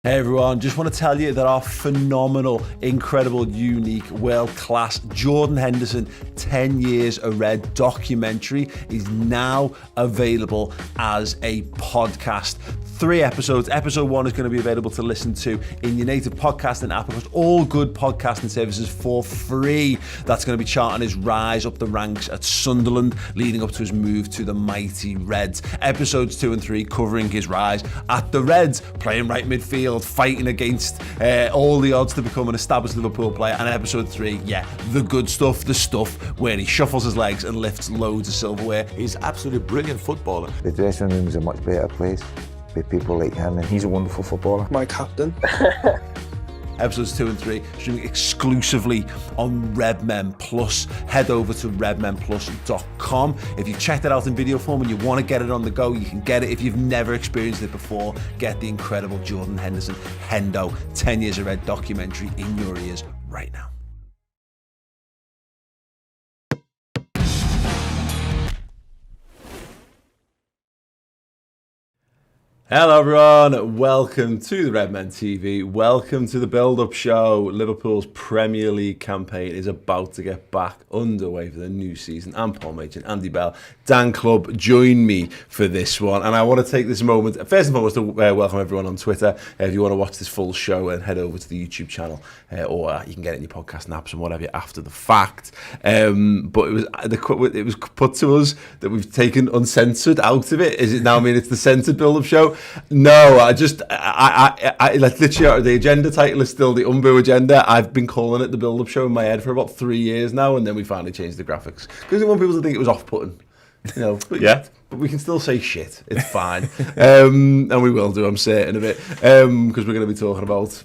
Hey everyone, just want to tell you that our phenomenal, incredible, unique, world-class Jordan Henderson 10 Years a Red documentary is now available as a podcast. 3 episodes. Episode 1 is going to be available to listen to in your native podcasting app across all good podcasting services for free. That's going to be charting his rise up the ranks at Sunderland, leading up to his move to the mighty Reds. Episodes 2 and 3 covering his rise at the Reds, playing right midfield, fighting against all the odds to become an established Liverpool player. And episode 3, the good stuff, the stuff where he shuffles his legs and lifts loads of silverware. He's absolutely brilliant footballer. The dressing room is a much better place with people like him, and he's a wonderful footballer. My captain. Episodes 2 and 3 streaming exclusively on Redmen Plus. Head over to redmenplus.com. If you've checked it out in video form and you want to get it on the go, you can get it. If you've never experienced it before, get the incredible Jordan Henderson Hendo 10 Years a Red documentary in your ears right now. Hello everyone, welcome to the Redmen TV, welcome to the build-up show. Liverpool's Premier League campaign is about to get back underway for the new season. I'm Paul Machin, Andy Bell, Dan Clubb join me for this one, and I want to take this moment, first and foremost, to welcome everyone on Twitter. If you want to watch this full show, and head over to the YouTube channel, or you can get it in your podcast apps and whatever after the fact. But it was put to us that we've taken uncensored out of it. Is it now mean it's the censored build-up show? No, I literally, the agenda title is still the Umbu agenda. I've been calling it the build-up show in my head for about 3 years now, and then we finally changed the graphics because we want people to think it was off-putting. You know, but we can still say shit. It's fine, and we will do. I'm certain of it, because we're going to be talking about.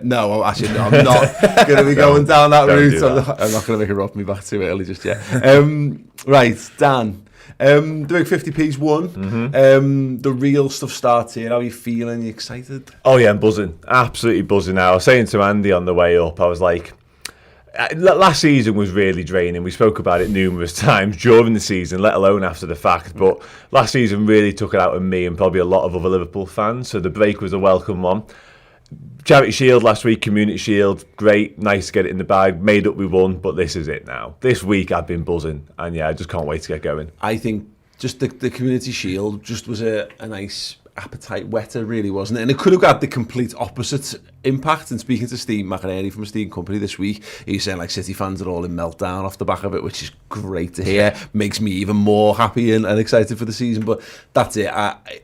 No, actually, no, I'm not going to be going down that route. I'm not going to make it rock me back too early just yet. Right, Dan. The big 50p's won. The real stuff starts here. How are you feeling? You excited? Oh yeah, I'm buzzing. Absolutely buzzing now. I was saying to Andy on the way up, I was like, last season was really draining. We spoke about it numerous times during the season, let alone after the fact. But last season really took it out of me and probably a lot of other Liverpool fans. So the break was a welcome one. Charity Shield last week, Community Shield, great, nice to get it in the bag, made up we won, but this is it now. This week I've been buzzing, and I just can't wait to get going. I think just the Community Shield just was a nice appetite wetter, really, wasn't it? And it could have got the complete opposite impact. And speaking to Steve McInerney from Steve Company this week, he was saying like City fans are all in meltdown off the back of it, which is great to hear. Makes me even more happy and excited for the season. But that's it.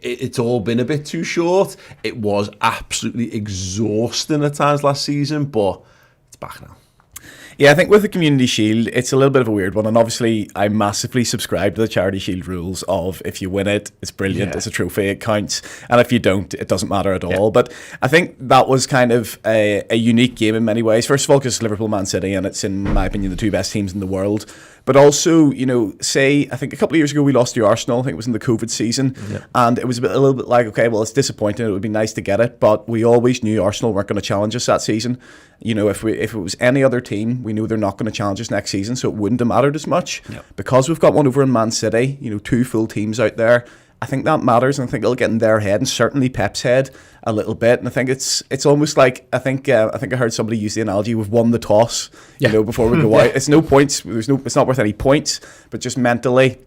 It's all been a bit too short. It was absolutely exhausting at times last season, but it's back now. Yeah, I think with the Community Shield, it's a little bit of a weird one. And obviously, I massively subscribe to the Charity Shield rules of if you win it, it's brilliant, it's a trophy, it counts. And if you don't, it doesn't matter at all. But I think that was kind of a unique game in many ways. First of all, because it's Liverpool, Man City, and it's, in my opinion, the 2 best teams in the world. But also, say, I think a couple of years ago we lost to Arsenal, I think it was in the COVID season, and it was a little bit like, okay, well, it's disappointing, it would be nice to get it, but we always knew Arsenal weren't going to challenge us that season. If it was any other team, we knew they're not going to challenge us next season, so it wouldn't have mattered as much. Because we've got one over in Man City, 2 full teams out there, I think that matters, and I think it'll get in their head, and certainly Pep's head a little bit. And I think it's almost like I think I heard somebody use the analogy: we've won the toss, before we go out. It's no points. It's not worth any points, but just mentally,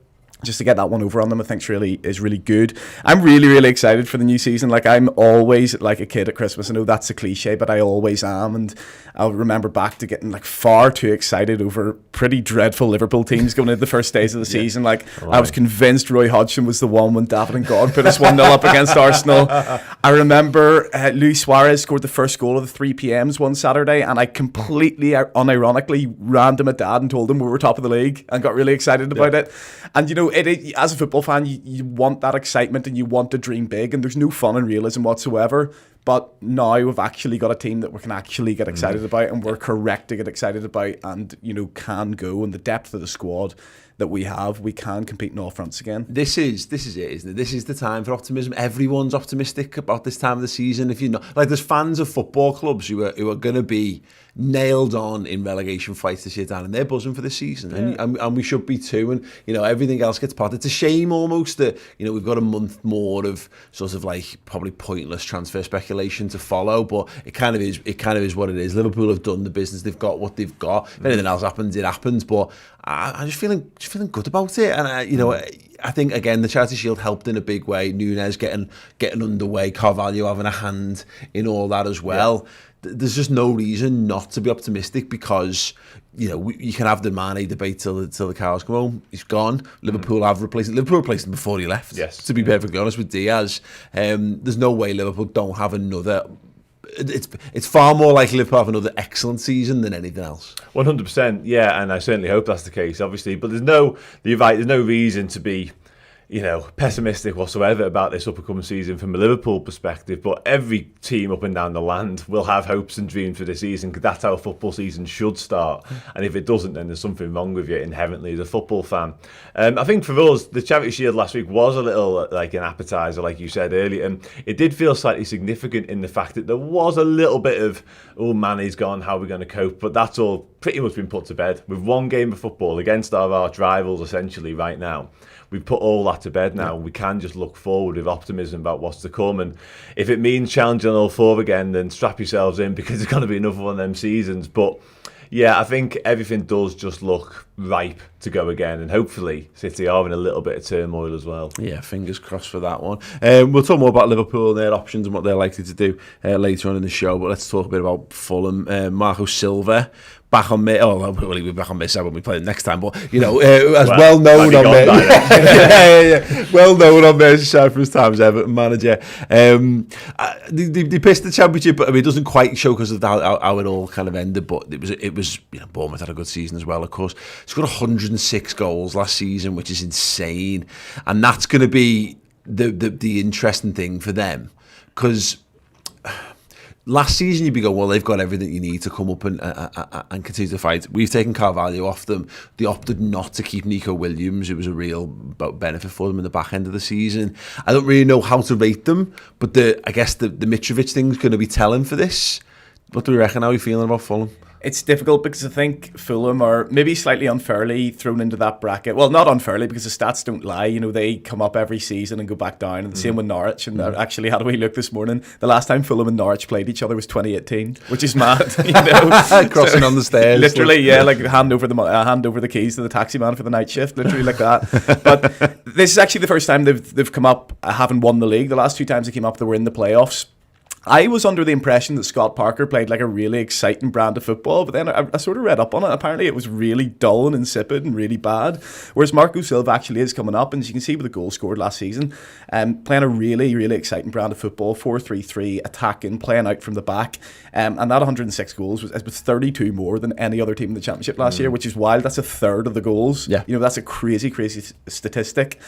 just to get that one over on them, I think is really good. I'm really, really excited for the new season. Like, I'm always like a kid at Christmas. I know that's a cliche, but I always am. And I'll remember back to getting like far too excited over pretty dreadful Liverpool teams going into the first days of the season. Like, I was convinced Roy Hodgson was the one when David and God put us 1-0 up against Arsenal. I remember Luis Suarez scored the first goal of the 3 p.m.s one Saturday, and I completely unironically ran to my dad and told him we were top of the league and got really excited about it. And as a football fan, you want that excitement and you want to dream big, and there's no fun in realism whatsoever. But now we've actually got a team that we can actually get excited about, and we're correct to get excited about, and can go, and the depth of the squad that we have, we can compete in all fronts again. This is it, isn't it? This is the time for optimism. Everyone's optimistic about this time of the season. If you're not, like, there's fans of football clubs who are going to be nailed on in relegation fights this year, Dan, and they're buzzing for this season, and we should be too. And everything else gets part. It's a shame almost that we've got a month more of sort of like probably pointless transfer speculation speculation to follow, but it kind of is what it is. Liverpool have done the business. They've got what they've got. If anything else happens, it happens. But I'm just feeling good about it. And I think again the Charity Shield helped in a big way. Núñez getting underway, Carvalho having a hand in all that as well. There's just no reason not to be optimistic, because you can have the Mane debate till the cows come home. He's gone. Liverpool have replaced him. Liverpool replaced him before he left. Yes. To be perfectly honest with Diaz, there's no way Liverpool don't have another. It's far more likely Liverpool have another excellent season than anything else. 100%, yeah, and I certainly hope that's the case, obviously. But you're right, there's no reason to be pessimistic whatsoever about this upcoming season from a Liverpool perspective. But every team up and down the land will have hopes and dreams for this season, because that's how a football season should start. And if it doesn't, then there's something wrong with you inherently as a football fan. I think for us, the Charity Shield last week was a little like an appetizer, like you said earlier. And it did feel slightly significant in the fact that there was a little bit of, Mane's gone, how are we going to cope? But that's all pretty much been put to bed. With one game of football against our arch rivals, essentially, right now, we've put all that to bed now. We can just look forward with optimism about what's to come. And if it means challenging all four again, then strap yourselves in, because it's going to be another one of them seasons. But yeah, I think everything does just look ripe to go again. And hopefully City are in a little bit of turmoil as well. Yeah, fingers crossed for that one. We'll talk more about Liverpool and their options and what they're likely to do later on in the show. But let's talk a bit about Fulham. Marco Silva. Back on me. Oh, well, he'll be back on Mesa when we play him next time. But as well known on well known on Merseyside for his time as Everton manager. They pissed the Championship, but it doesn't quite show because of how it all kind of ended. But it was Bournemouth had a good season as well. Of course, he's got 106 goals last season, which is insane, and that's going to be the interesting thing for them, because last season you'd be going, well, they've got everything you need to come up and continue to fight. We've taken Carvalho off them. They opted not to keep Nico Williams. It was a real benefit for them in the back end of the season. I don't really know how to rate them, but I guess the Mitrovic thing's going to be telling for this. What do we reckon? How are you feeling about Fulham? It's difficult because I think Fulham are maybe slightly unfairly thrown into that bracket. Well, not unfairly, because the stats don't lie. They come up every season and go back down. And the same with Norwich. And actually, had a wee look this morning. The last time Fulham and Norwich played each other was 2018, which is mad. Crossing on the stairs. Literally, yeah, like hand over the keys to the taxi man for the night shift, literally like that. But this is actually the first time they've come up having won the league. The last two times they came up, they were in the playoffs. I was under the impression that Scott Parker played like a really exciting brand of football, but then I sort of read up on it. Apparently it was really dull and insipid and really bad, whereas Marco Silva actually is coming up, and as you can see with the goal scored last season, playing a really, really exciting brand of football, 4-3-3, attacking, playing out from the back, and that 106 goals was 32 more than any other team in the Championship last year, which is wild. That's a third of the goals. Yeah. That's a crazy, crazy statistic.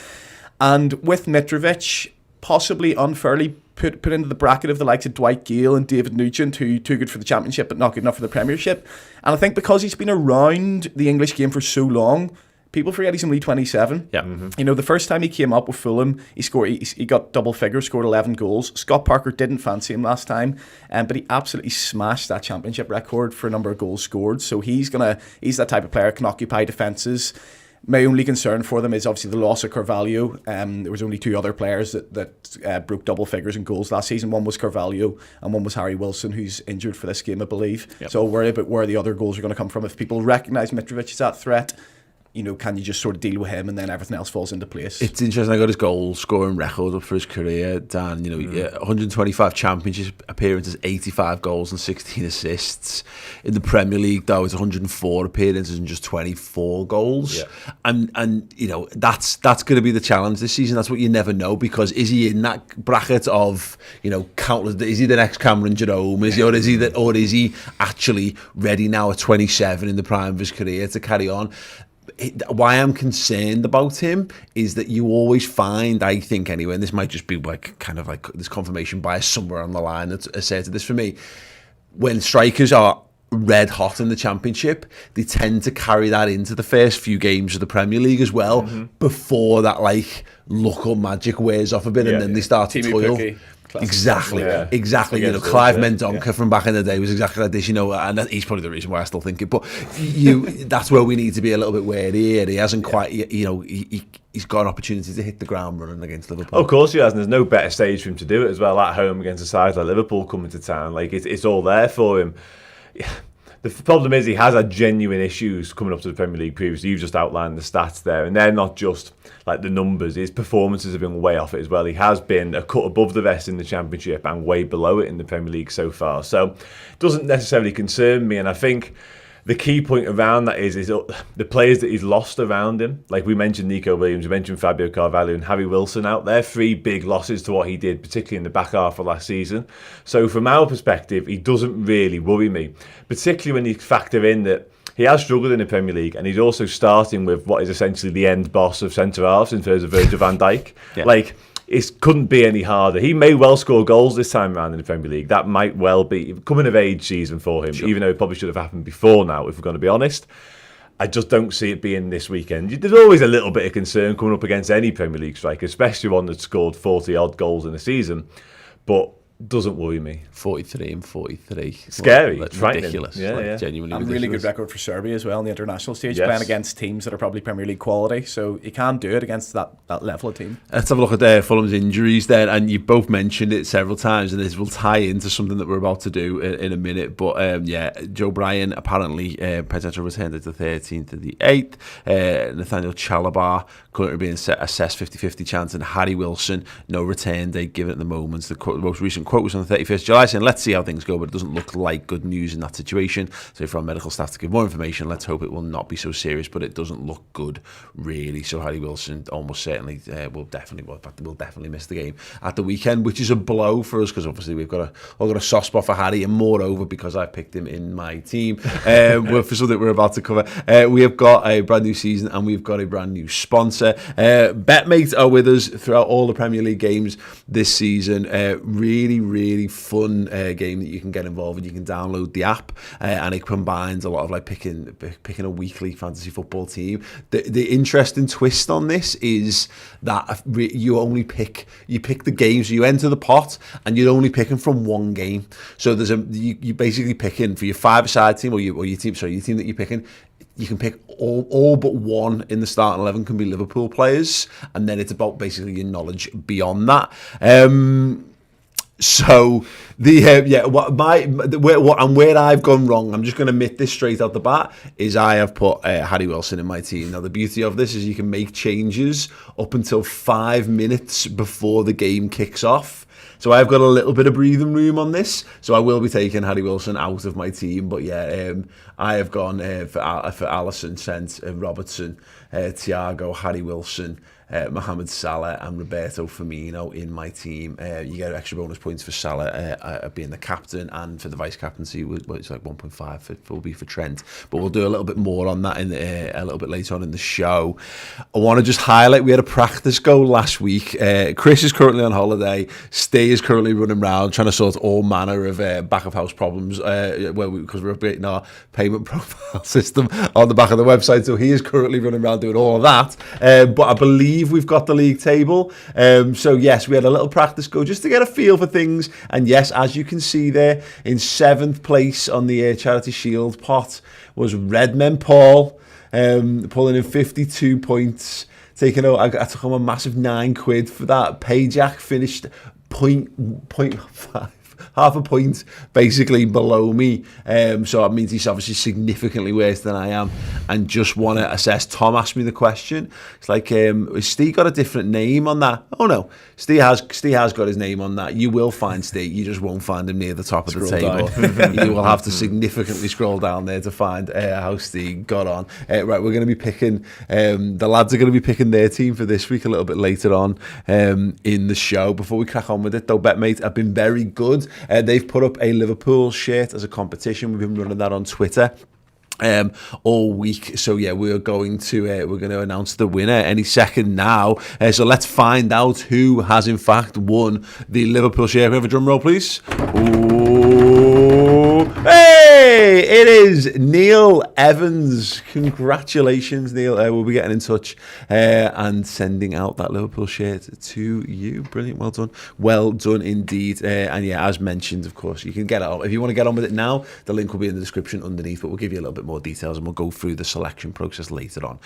And with Mitrovic possibly unfairly put into the bracket of the likes of Dwight Gale and David Nugent, who too good for the Championship but not good enough for the Premiership. And I think because he's been around the English game for so long, people forget he's only 27. Yeah. Mm-hmm. The first time he came up with Fulham, he got double figures, scored 11 goals. Scott Parker didn't fancy him last time, but he absolutely smashed that Championship record for a number of goals scored. So he's that type of player, can occupy defences. My only concern for them is obviously the loss of Carvalho. There was only two other players that broke double figures in goals last season. One was Carvalho and one was Harry Wilson, who's injured for this game, I believe. Yep. So I'll worry about where the other goals are going to come from. If people recognise Mitrovic as that threat, can you just sort of deal with him and then everything else falls into place? It's interesting. I got his goal scoring record up for his career, Dan. 125 Championship appearances, 85 goals and 16 assists. In the Premier League, though, it's 104 appearances and just 24 goals. Yeah. And that's going to be the challenge this season. That's what you never know, because is he in that bracket of countless? Is he the next Cameron Jerome? Is he actually ready now at 27 in the prime of his career to carry on? Why I'm concerned about him is that you always find, I think anyway, and this might just be like kind of like this confirmation bias somewhere on the line that's asserted this for me, when strikers are red hot in the Championship, they tend to carry that into the first few games of the Premier League as well, before that like luck or magic wears off a bit, and then they start to toil. Exactly. You know, Clive Mendonca from back in the day was exactly like this, you know, and he's probably the reason why I still think it. But that's where we need to be a little bit wary here. He hasn't quite, you know, he's got an opportunity to hit the ground running against Liverpool. Of course he has, and there's no better stage for him to do it as well, at home against a side like Liverpool coming to town. Like, it's all there for him. The problem is he has had genuine issues coming up to the Premier League previously. You've just outlined the stats there, and they're not just like the numbers. His performances have been way off it as well. He has been a cut above the rest in the Championship and way below it in the Premier League so far. So it doesn't necessarily concern me, and I think the key point around that is the players that he's lost around him. Like we mentioned Nico Williams, we mentioned Fabio Carvalho and Harry Wilson out there. 3 big losses to what he did, particularly in the back half of last season. So from our perspective, he doesn't really worry me, particularly when you factor in that he has struggled in the Premier League and he's also starting with what is essentially the end boss of centre-halves in terms of Virgil van Dijk. Like, it couldn't be any harder. He may well score goals this time around in the Premier League. That might well be coming of age season for him, even though it probably should have happened before now, if we're going to be honest. I just don't see it being this weekend. There's always a little bit of concern coming up against any Premier League striker, especially one that's scored 40-odd goals in a season. But doesn't worry me. 43 and 43. Scary. Well, ridiculous. Genuinely and ridiculous. Really good record for Serbia as well in the international stage, Yes. playing against teams that are probably Premier League quality. So you can do it against that level of team. Let's have a look at Fulham's injuries then, and you both mentioned it several times, and this will tie into something that we're about to do in a minute. But Joe Bryan apparently potential returned at the 13th of the 8th. Nathaniel Chalobah currently being assessed 50-50 chance, and Harry Wilson no return date given at the moment. The most recent quote was on the 31st of July saying, let's see how things go, but it doesn't look like good news in that situation. So for our medical staff to give more information, let's hope it will not be so serious, but it doesn't look good really. So Harry Wilson almost certainly will definitely miss the game at the weekend, which is a blow for us because obviously we've got a soft spot for Harry, and moreover because I picked him in my team. For something we're about to cover, we have got a brand new season and we've got a brand new sponsor. Betmate are with us throughout all the Premier League games this season. Really fun game that you can get involved in. You can download the app and it combines a lot of like picking a weekly fantasy football team. The interesting twist on this is that you pick the games. So you enter the pot and you're only picking from one game. So you basically picking for your 5-a-side team or your team that you're picking. You can pick all but one in the starting 11 can be Liverpool players, and then it's about basically your knowledge beyond that. So where I've gone wrong, I'm just going to admit this straight out the bat, is I have put Harry Wilson in my team. Now the beauty of this is you can make changes up until 5 minutes before the game kicks off. So I've got a little bit of breathing room on this. So I will be taking Harry Wilson out of my team. But I have gone for Alisson, Trent, Robertson, Thiago, Harry Wilson, Mohamed Salah and Roberto Firmino in my team. You get extra bonus points for Salah being the captain, and for the vice captaincy, it's like 1.5 will be for Trent. But we'll do a little bit more on that a little bit later on in the show. I want to just highlight we had a practice go last week. Chris is currently on holiday. Stay is currently running around trying to sort all manner of back of house problems because we're updating our payment profile system on the back of the website. So he is currently running around doing all of that. But I believe we've got the league table. So yes, we had a little practice go just to get a feel for things. And yes, as you can see there, in 7th place on the Charity Shield pot was Redmen Paul, pulling in 52 points. I took home a massive £9 for that. Payjack finished 0.5. Half a point basically below me. So that means he's obviously significantly worse than I am. And just want to assess. Tom asked me the question. It's like, has Steve got a different name on that? Oh no, Steve has got his name on that. You will find Steve. You just won't find him near the top of the table. You will have to significantly scroll down there to find how Steve got on. Right, we're going to be picking, the lads are going to be picking their team for this week a little bit later on in the show. Before we crack on with it though, Betmate have been very good. They've put up a Liverpool shirt as a competition. We've been running that on Twitter all week. So yeah, we're going to announce the winner any second now. So let's find out who has in fact won the Liverpool shirt. Can we have a drum roll, please? Ooh. Hey, it is Neil Evans. Congratulations, Neil. We'll be getting in touch and sending out that Liverpool shirt to you. Brilliant. Well done. Well done indeed. And yeah, as mentioned, of course, you can get it on. If you want to get on with it now, the link will be in the description underneath, but we'll give you a little bit more details and we'll go through the selection process later on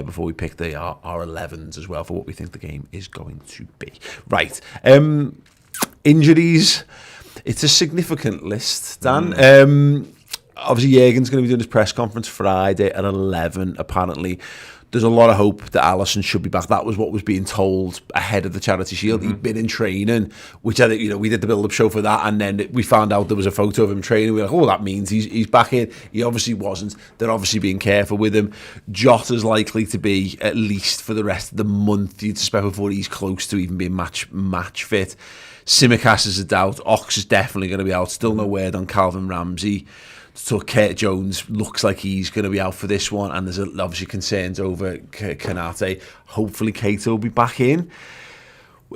before we pick our 11s as well for what we think the game is going to be. Right. Injuries. It's a significant list, Dan. Obviously, Jurgen's going to be doing his press conference Friday at 11, apparently. There's a lot of hope that Alisson should be back. That was what was being told ahead of the Charity Shield. He'd been in training, which I think, we did the build-up show for that, and then we found out there was a photo of him training. We were like, oh, that means he's back in. He obviously wasn't. They're obviously being careful with him. Jota's likely to be, at least for the rest of the month, you'd suspect, before he's close to even being match fit. Tsimikas is a doubt. Ox is definitely going to be out. Still no word on Calvin Ramsey. So Kurt Jones looks like he's going to be out for this one, and there's obviously concerns over Kanate. Hopefully Keita will be back in.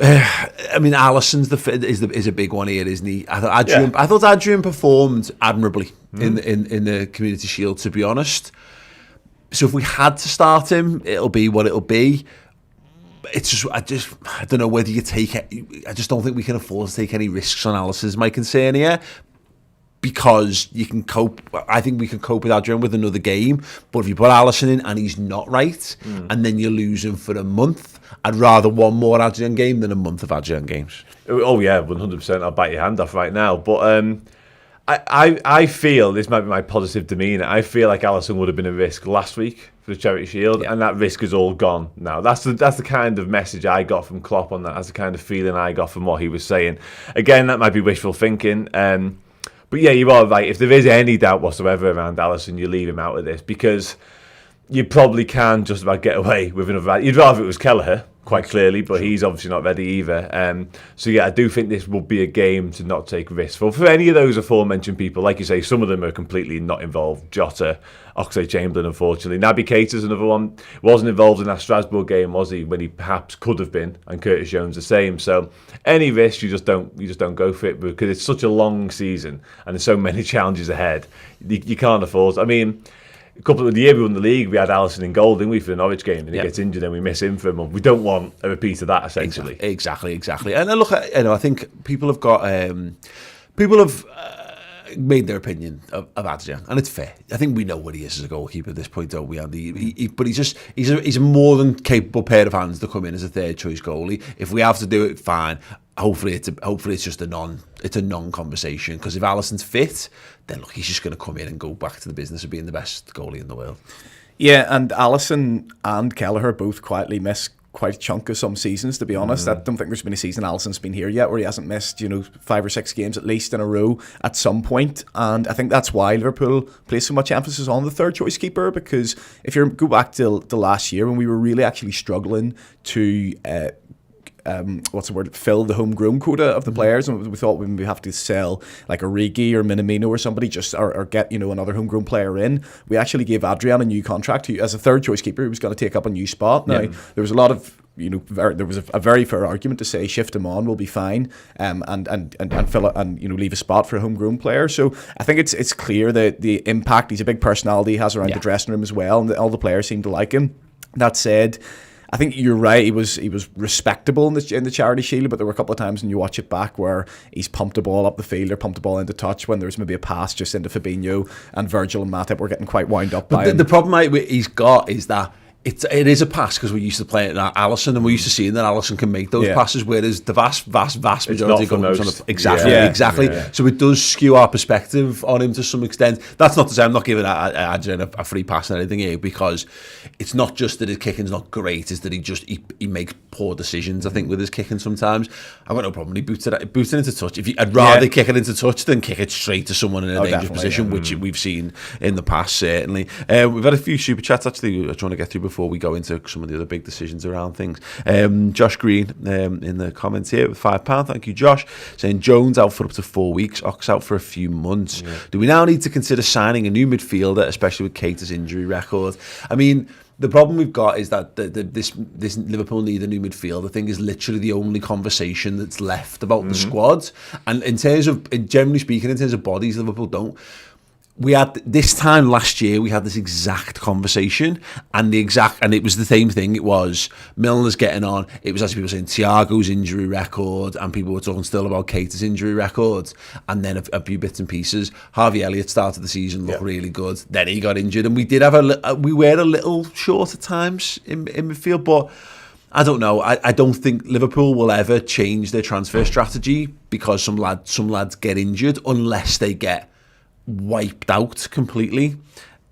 I mean, Alisson's is a big one here, isn't he? I thought Adrian performed admirably in the Community Shield, to be honest. So if we had to start him, it'll be what it'll be. It's just, I don't know whether you take it. I just don't think we can afford to take any risks on Alisson, is my concern here. Because you can cope, I think we can cope with Adrian with another game. But if you put Alisson in and he's not right, and then you lose him for a month, I'd rather one more Adrian game than a month of Adrian games. Oh yeah, 100%. I'll bite your hand off right now. But I feel, this might be my positive demeanour, I feel like Alisson would have been a risk last week for the Charity Shield, and that risk is all gone now. That's the kind of message I got from Klopp on that. That's the kind of feeling I got from what he was saying. Again, that might be wishful thinking. But yeah, you are right. If there is any doubt whatsoever around Alisson, you leave him out of this, because you probably can just about get away with another. You'd rather it was Kelleher, quite clearly, but he's obviously not ready either. So yeah, I do think this will be a game to not take risks for any of those aforementioned people. Like you say, some of them are completely not involved. Jota, Oxlade-Chamberlain, unfortunately. Naby Keita's another one. Wasn't involved in that Strasbourg game, was he? When he perhaps could have been, and Curtis Jones the same. So any risk, you just don't go for it, because it's such a long season and there's so many challenges ahead. You can't afford. I mean, a couple of the year we won the league, we had Alisson in goal, didn't we, for the Norwich game, and he gets injured and we miss him for a month. We don't want a repeat of that, essentially. Exactly. And look, I think people have got made their opinion of Adrian, and it's fair. I think we know what he is as a goalkeeper at this point, don't we, Andy? But he's a more than capable pair of hands to come in as a third choice goalie. If we have to do it, fine. Hopefully it's just a non-conversation, because if Alisson's fit, then look, he's just going to come in and go back to the business of being the best goalie in the world. Yeah, and Alisson and Kelleher both quietly miss quite a chunk of some seasons, to be honest. I don't think there's been a season Alisson's been here yet where he hasn't missed 5 or 6 games at least in a row at some point. And I think that's why Liverpool place so much emphasis on the third choice keeper, because if you go back to last year when we were really actually struggling to fill the homegrown quota of the players, and we thought we'd have to sell like Origi or Minamino or somebody, or get another homegrown player in. We actually gave Adrian a new contract as a third choice keeper. He was going to take up a new spot. Now there was a lot of there was a very fair argument to say shift him on, will be fine, and fill it, and leave a spot for a homegrown player. So I think it's clear that the impact he's a big personality he has around the dressing room as well, and all the players seem to like him. That said, I think you're right. He was respectable in the Charity Shield, but there were a couple of times when you watch it back where he's pumped a ball up the field or pumped a ball into touch when there's maybe a pass just into Fabinho, and Virgil and Matip were getting quite wound up by him. The problem he's got is that it is a pass, because we're used to playing it at Alisson, and we're used to seeing that Alisson can make those passes, whereas the vast majority comes on exactly. Yeah. So it does skew our perspective on him to some extent. That's not to say I'm not giving Adrian a free pass or anything here, because it's not just that his kicking's not great, it's that he makes poor decisions, I think, with his kicking sometimes. I've got no problem when he boots it into touch. I'd rather kick it into touch than kick it straight to someone in a dangerous position, which we've seen in the past, certainly. We've had a few super chats, actually, I was trying to get through before we go into some of the other big decisions around things. Josh Green in the comments here with £5. Thank you, Josh. Saying Jones out for up to 4 weeks, Ox out for a few months. Do we now need to consider signing a new midfielder, especially with Keita's injury record? I mean, the problem we've got is that this Liverpool need a new midfielder thing is literally the only conversation that's left about the squad. And in terms of, generally speaking, in terms of bodies, Liverpool don't. we had this time last year, we had this exact conversation, and it was the same thing. It was Milner's getting on. It was actually people saying Thiago's injury record, and people were talking still about Keita's injury record, and then a few bits and pieces. Harvey Elliott started the season, looked really good. Then he got injured, and we did have we were a little short at times in midfield, but I don't know. I don't think Liverpool will ever change their transfer strategy because some lads get injured unless they get wiped out completely.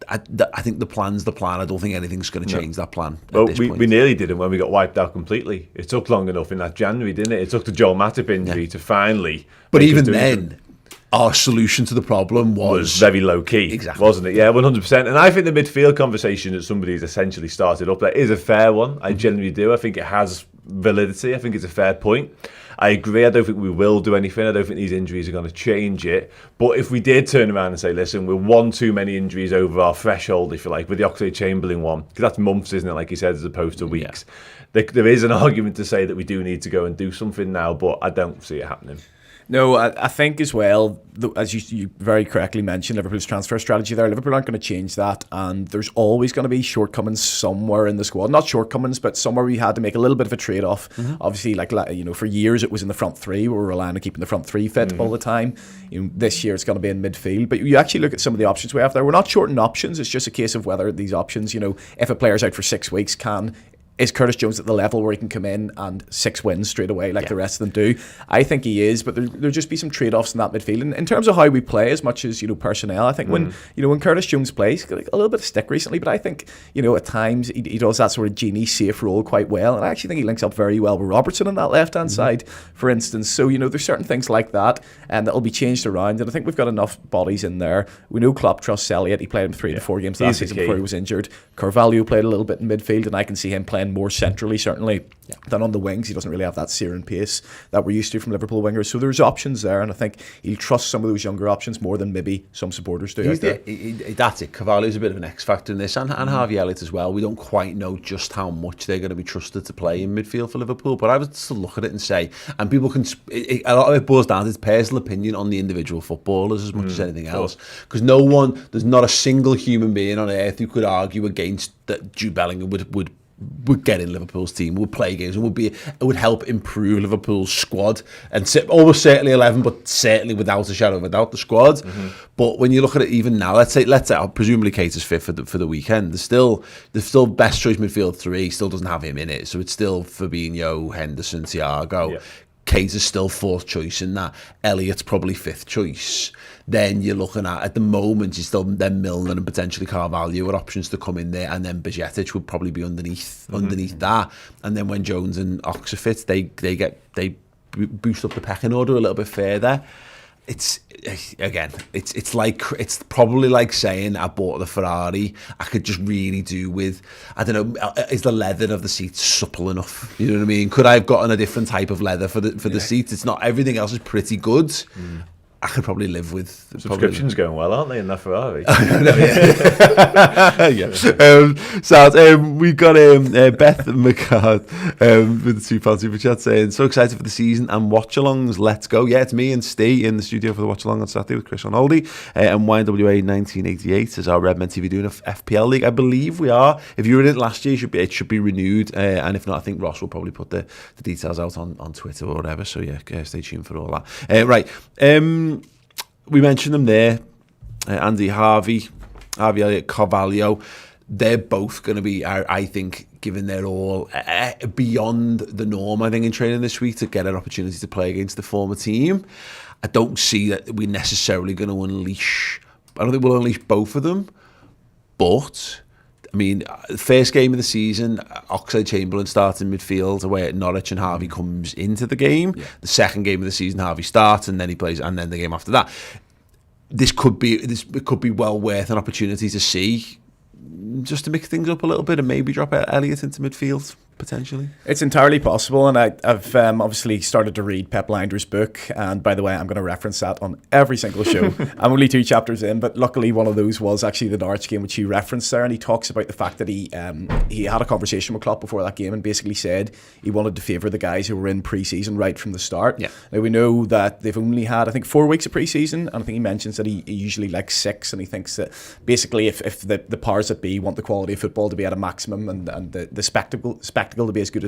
I think the plan's the plan. I don't think anything's going to change that plan. Well, we nearly didn't when we got wiped out completely. It took long enough in that January, didn't it? It took the Joel Matip injury to finally. But even then, our solution to the problem was very low key, exactly, wasn't it? Yeah, 100%. And I think the midfield conversation that somebody's essentially started up there is a fair one. I genuinely do. I think it has validity. I think it's a fair point. I agree. I don't think we will do anything. I don't think these injuries are going to change it. But if we did turn around and say, listen, we're one too many injuries over our threshold, if you like, with the Oxlade-Chamberlain one, because that's months, isn't it, like you said, as opposed to weeks. There is an argument to say that we do need to go and do something now, but I don't see it happening. No, I think as well, as you very correctly mentioned, Liverpool's transfer strategy there, Liverpool aren't going to change that, and there's always going to be shortcomings somewhere in the squad. Not shortcomings, but somewhere we had to make a little bit of a trade-off. Obviously, for years it was in the front three. We were relying on keeping the front three fit all the time. This year it's going to be in midfield. But you actually look at some of the options we have there. We're not short in options. It's just a case of whether these options, if a player's out for 6 weeks, is Curtis Jones at the level where he can come in and 6 wins straight away like the rest of them do? I think he is, but there'll just be some trade-offs in that midfield. And in terms of how we play, as much as personnel, I think when Curtis Jones plays, he's got a little bit of stick recently, but I think at times he does that sort of genie safe role quite well, and I actually think he links up very well with Robertson on that left-hand side, for instance. So there's certain things like that, and that'll be changed around, and I think we've got enough bodies in there. We know Klopp trusts Elliott. He played him 3 to 4 games last season before he was injured. Carvalho played a little bit in midfield, and I can see him playing more centrally, certainly, than on the wings. He doesn't really have that searing pace that we're used to from Liverpool wingers. So there's options there, and I think he'll trust some of those younger options more than maybe some supporters do. That's it. Cavallo's a bit of an X factor in this, and Harvey Elliott as well. We don't quite know just how much they're going to be trusted to play in midfield for Liverpool, but I would still look at it and say, and people can, a lot of it boils down to personal opinion on the individual footballers as much as anything else, because there's not a single human being on earth who could argue against that Jude Bellingham would get in Liverpool's team, would play games, and it would help improve Liverpool's squad, and almost certainly 11, but certainly without a shadow of a doubt the squad. But when you look at it even now, let's say presumably Keita's fit for the weekend. There's still best choice midfield 3 still doesn't have him in it, so it's still Fabinho, Henderson, Thiago. Yeah. Keita's still 4th choice in that. Elliott's probably 5th choice. Then you're looking at the moment, you're still then Milner and potentially Carvalho are options to come in there, and then Bajcetic would probably be underneath that. And then when Jones and Ox are fit, they boost up the pecking order a little bit further. It's probably like saying I bought the Ferrari. I could just really do with, I don't know, is the leather of the seat supple enough? You know what I mean? Could I have gotten a different type of leather for the seat? It's not. Everything else is pretty good. I could probably live with... Subscriptions going well, aren't they, in that Ferrari? We've got Beth McCard with the £2 super chat saying, so excited for the season and watch-alongs, let's go. Yeah, it's me and Steve in the studio for the watch-along on Saturday with Chris on Oldie, and YWA 1988 is our Redmen TV doing a FPL league. I believe we are. If you were in it last year, it should be renewed, and if not, I think Ross will probably put the details out on Twitter or whatever, so yeah, stay tuned for all that. Right. We mentioned them there, Andy, Harvey Elliott, Carvalho. They're both going to be, I think, given their all, beyond the norm, I think, in training this week to get an opportunity to play against the former team. I don't see that we're necessarily going to unleash, I don't think we'll unleash both of them, but... I mean, the first game of the season, Oxlade-Chamberlain starts in midfield away at Norwich, and Harvey comes into the game. Yeah. The second game of the season, Harvey starts, and then he plays, and then the game after that. It could be well worth an opportunity to see, just to mix things up a little bit, and maybe drop Elliott into midfield potentially? It's entirely possible, and I've obviously started to read Pep Lijnders' book, and by the way, I'm going to reference that on every single show. I'm only 2 chapters in, but luckily one of those was actually the Norwich game, which he referenced there, and he talks about the fact that he had a conversation with Klopp before that game and basically said he wanted to favour the guys who were in pre-season right from the start. Yeah. Now, we know that they've only had, I think, 4 weeks of pre-season, and I think he mentions that he usually likes 6, and he thinks that basically if the powers that be want the quality of football to be at a maximum and the spectacle to be as good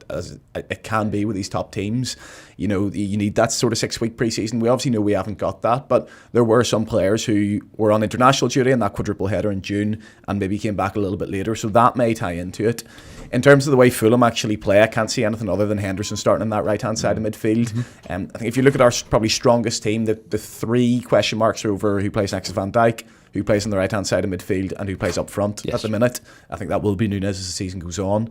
as it can be with these top teams, you need that sort of 6-week pre-season. We obviously know we haven't got that, but there were some players who were on international duty in that quadruple header in June and maybe came back a little bit later, so that may tie into it. In terms of the way Fulham actually play, I can't see anything other than Henderson starting on that right-hand side of midfield. I think if you look at our probably strongest team, the 3 question marks are over who plays next to Van Dijk, who plays on the right-hand side of midfield, and who plays up front at the minute. I think that will be Núñez as the season goes on.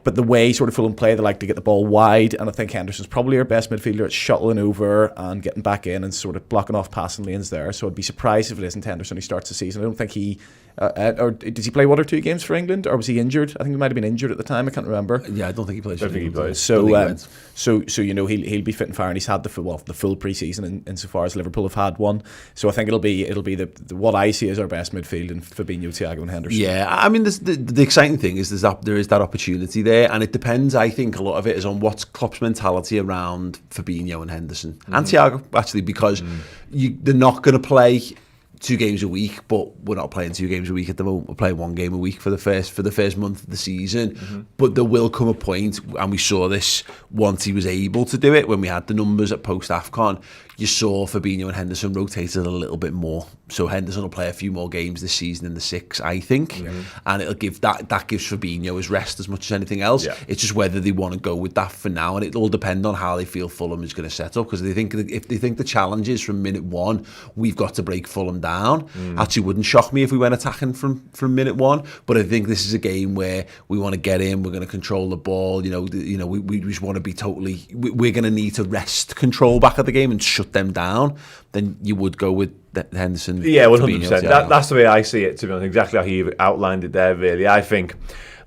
But the way sort of Fulham play, they like to get the ball wide, and I think Henderson's probably our best midfielder at shuttling over and getting back in and sort of blocking off passing lanes there. So I'd be surprised if it isn't Henderson who starts the season. I don't think he... or does he play 1 or 2 games for England, or was he injured? I think he might have been injured at the time. I can't remember. Yeah, I don't think he plays. I don't think he plays. So he'll be fit and firing. He's had the full pre-season insofar as Liverpool have had one. So I think it'll be the what I see as our best midfield in Fabinho, Thiago, and Henderson. Yeah, I mean, the exciting thing is there is that opportunity there, and it depends. I think a lot of it is on what's Klopp's mentality around Fabinho and Henderson and Thiago, actually, because they're not going to play 2 games a week, but we're not playing 2 games a week at the moment. We're playing 1 game a week for the first month of the season. But there will come a point, and we saw this once he was able to do it when we had the numbers at post AFCON. You saw Fabinho and Henderson rotated a little bit more. So Henderson will play a few more games this season in the 6, I think, and it'll give that gives Fabinho his rest as much as anything else. Yeah. It's just whether they want to go with that for now, and it'll all depend on how they feel Fulham is going to set up. Because if they think the challenge is from minute 1, we've got to break Fulham down. Actually, wouldn't shock me if we went attacking from minute 1. But I think this is a game where we want to get in. We're going to control the ball. We just want to be totally. We're going to need to wrest control back of the game and shut them down. Then you would go with Henderson. Yeah, 100%. That's the way I see it, to be honest. Exactly how he outlined it there, really. I think,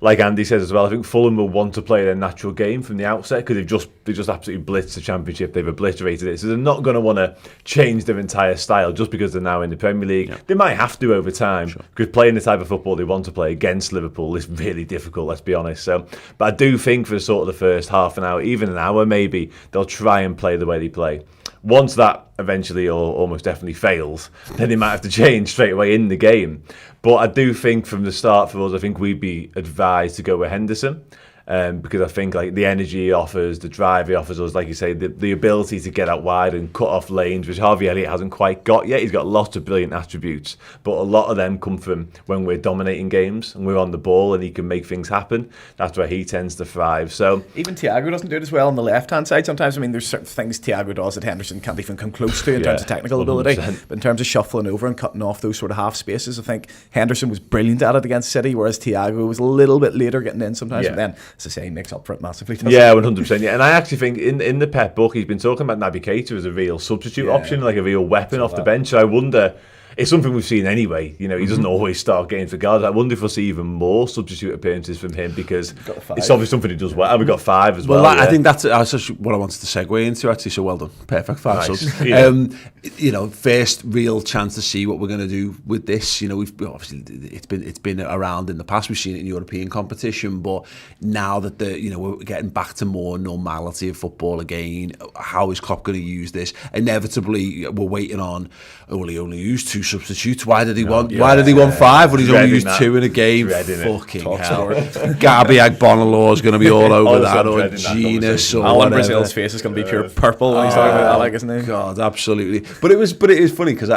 like Andy says as well, I think Fulham will want to play their natural game from the outset because they've just absolutely blitzed the Championship. They've obliterated it. So they're not going to want to change their entire style just because they're now in the Premier League. Yeah. They might have to over time because playing the type of football they want to play against Liverpool is really difficult, let's be honest. So, but I do think for sort of the first half an hour, even an hour maybe, they'll try and play the way they play. Once that eventually or almost definitely fails, then they might have to change straight away in the game. But I do think from the start for us, I think we'd be advised to go with Henderson. Because I think like the energy he offers, the drive he offers us, like you say, the ability to get out wide and cut off lanes, which Harvey Elliott hasn't quite got yet. He's got lots of brilliant attributes, but a lot of them come from when we're dominating games and we're on the ball and he can make things happen. That's where he tends to thrive. So even Thiago doesn't do it as well on the left-hand side sometimes. I mean, there's certain things Thiago does that Henderson can't even come close to in terms of technical 100%. Ability. But in terms of shuffling over and cutting off those sort of half spaces, I think Henderson was brilliant at it against City, whereas Thiago was a little bit later getting in sometimes. But then, as I say, he makes up for it massively. Yeah, 100%. Yeah, and I actually think in the Pep book, he's been talking about Naby Keita as a real substitute option, like a real weapon off the bench. So I wonder. It's something we've seen anyway. He doesn't always start games for guards. I wonder if we'll see even more substitute appearances from him because it's obviously something he does well. And we've got 5 as well. I think that's what I wanted to segue into, actually. So well done. Perfect. 5 subs. Yeah. First real chance to see what we're going to do with this. We've obviously it's been around in the past. We've seen it in European competition, but now that we're getting back to more normality of football again, how is Klopp going to use this? Inevitably, we're waiting on. He only used 2 substitutes. Why did he want 5 when he's only used 2 in a game? Fucking hell. Gabby Agbonalor is going to be all over that, or Genius, or Alan Brazil's face is going to be pure purple when he's talking about that, like, isn't he? God, absolutely. But it is funny because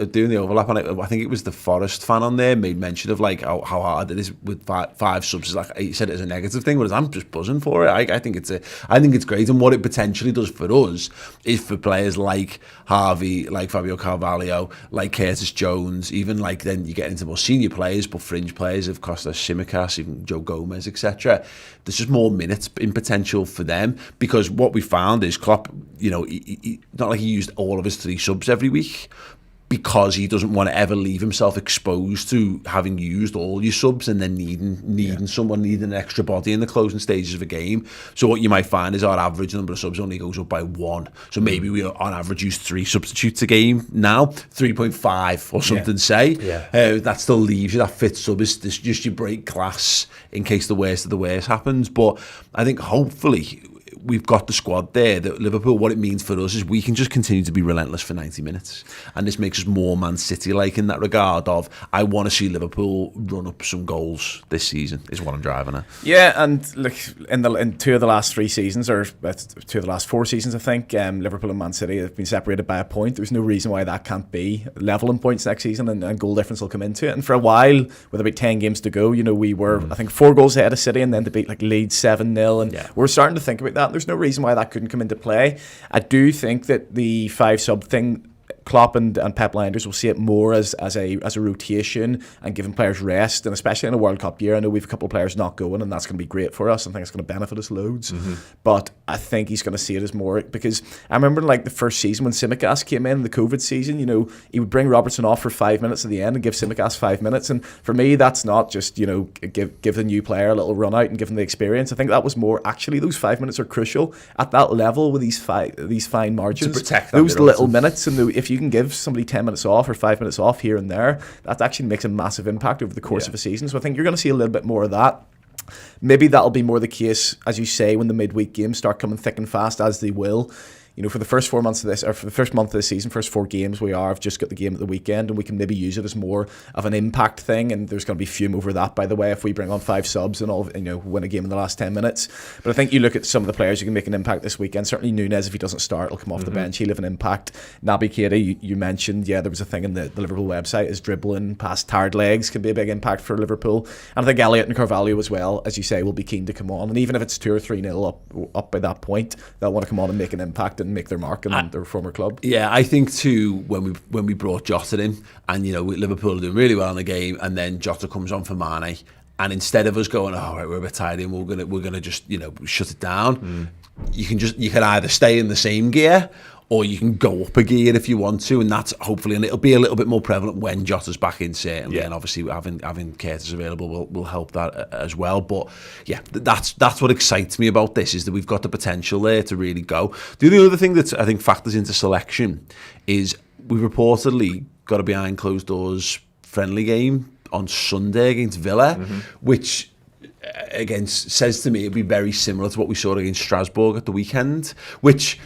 doing the overlap on it, I think it was the Forest fan on there made mention of like how hard it is with 5 subs. Like he said it as a negative thing, whereas I'm just buzzing for it. I think it's great, and what it potentially does for us is for players like Harvey, like Fabio Carvalho, like Curtis Jones, even like then you get into more senior players, but fringe players of Kostas Tsimikas, even Joe Gomez, etc. There's just more minutes in potential for them because what we found is Klopp, he, not like he used all of his 3 subs every week, because he doesn't want to ever leave himself exposed to having used all your subs and then needing someone, needing an extra body in the closing stages of a game. So what you might find is our average number of subs only goes up by 1. So maybe we on average use 3 substitutes a game now, 3.5 or something, say. That still leaves you, that fifth sub is just your break glass in case the worst of the worst happens. But I think hopefully we've got the squad there that Liverpool, what it means for us is we can just continue to be relentless for 90 minutes. And this makes us more Man City-like in that regard of, I want to see Liverpool run up some goals this season, is what I'm driving at. Yeah, and look, in 2 of the last 3 seasons, or 2 of the last 4 seasons, I think, Liverpool and Man City have been separated by a point. There's no reason why that can't be level in points next season, and goal difference will come into it. And for a while, with about 10 games to go, we were, I think, 4 goals ahead of City, and then to beat Leeds 7-0, and we're starting to think about that. There's no reason why that couldn't come into play. I do think that the 5 sub thing, Klopp and Pep Linders will see it more as a rotation and giving players rest, and especially in a World Cup year. I know we've a couple of players not going, and that's going to be great for us. I think it's going to benefit us loads. But I think he's going to see it as more, because I remember the first season when Tsimikas came in, the COVID season, he would bring Robertson off for 5 minutes at the end and give Tsimikas 5 minutes. And for me, that's not just give the new player a little run out and give him the experience. I think that was more, actually those 5 minutes are crucial at that level with these fine margins, to protect those little minutes. And if you can give somebody 10 minutes off or 5 minutes off here and there, that actually makes a massive impact over the course of a season. So I think you're going to see a little bit more of that. Maybe that'll be more the case, as you say, when the midweek games start coming thick and fast, as they will. For the first 4 months of this, or for the first month of this season, first 4 games, I've just got the game at the weekend, and we can maybe use it as more of an impact thing. And there's going to be fume over that, by the way, if we bring on 5 subs and all, win a game in the last 10 minutes. But I think you look at some of the players who can make an impact this weekend. Certainly Núñez, if he doesn't start, will come off the bench. He'll have an impact. Naby Keita, you mentioned, there was a thing in the Liverpool website, is dribbling past tired legs can be a big impact for Liverpool. And I think Elliott and Carvalho as well, as you say, will be keen to come on. And even if it's 2 or 3-0 up by that point, they'll want to come on and make an impact and make their mark in their former club. Yeah, I think too, when we brought Jota in, and Liverpool are doing really well in the game, and then Jota comes on for Mane, and instead of us going, right, we're a bit tired and we're gonna just shut it down, you can either stay in the same gear, or you can go up a gear if you want to, and that's hopefully, and it'll be a little bit more prevalent when Jota's back in, certainly, and obviously having Curtis available will help that as well. But yeah, that's what excites me about this, is that we've got the potential there to really go. The only other thing that I think factors into selection is we've reportedly got a behind closed doors friendly game on Sunday against Villa, which again says to me it'd be very similar to what we saw against Strasbourg at the weekend, which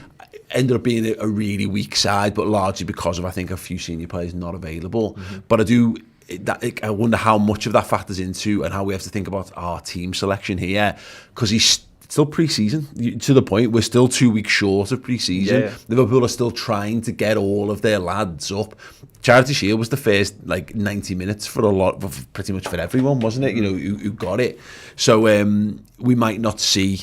ended up being a really weak side, but largely because of, I think, a few senior players not available. But I wonder how much of that factors into, and how we have to think about our team selection here, because he's still pre-season, to the point we're still 2 weeks short of pre-season. Liverpool are still trying to get all of their lads up. Charity Shield was the first 90 minutes for pretty much for everyone, wasn't it? Who got it. So we might not see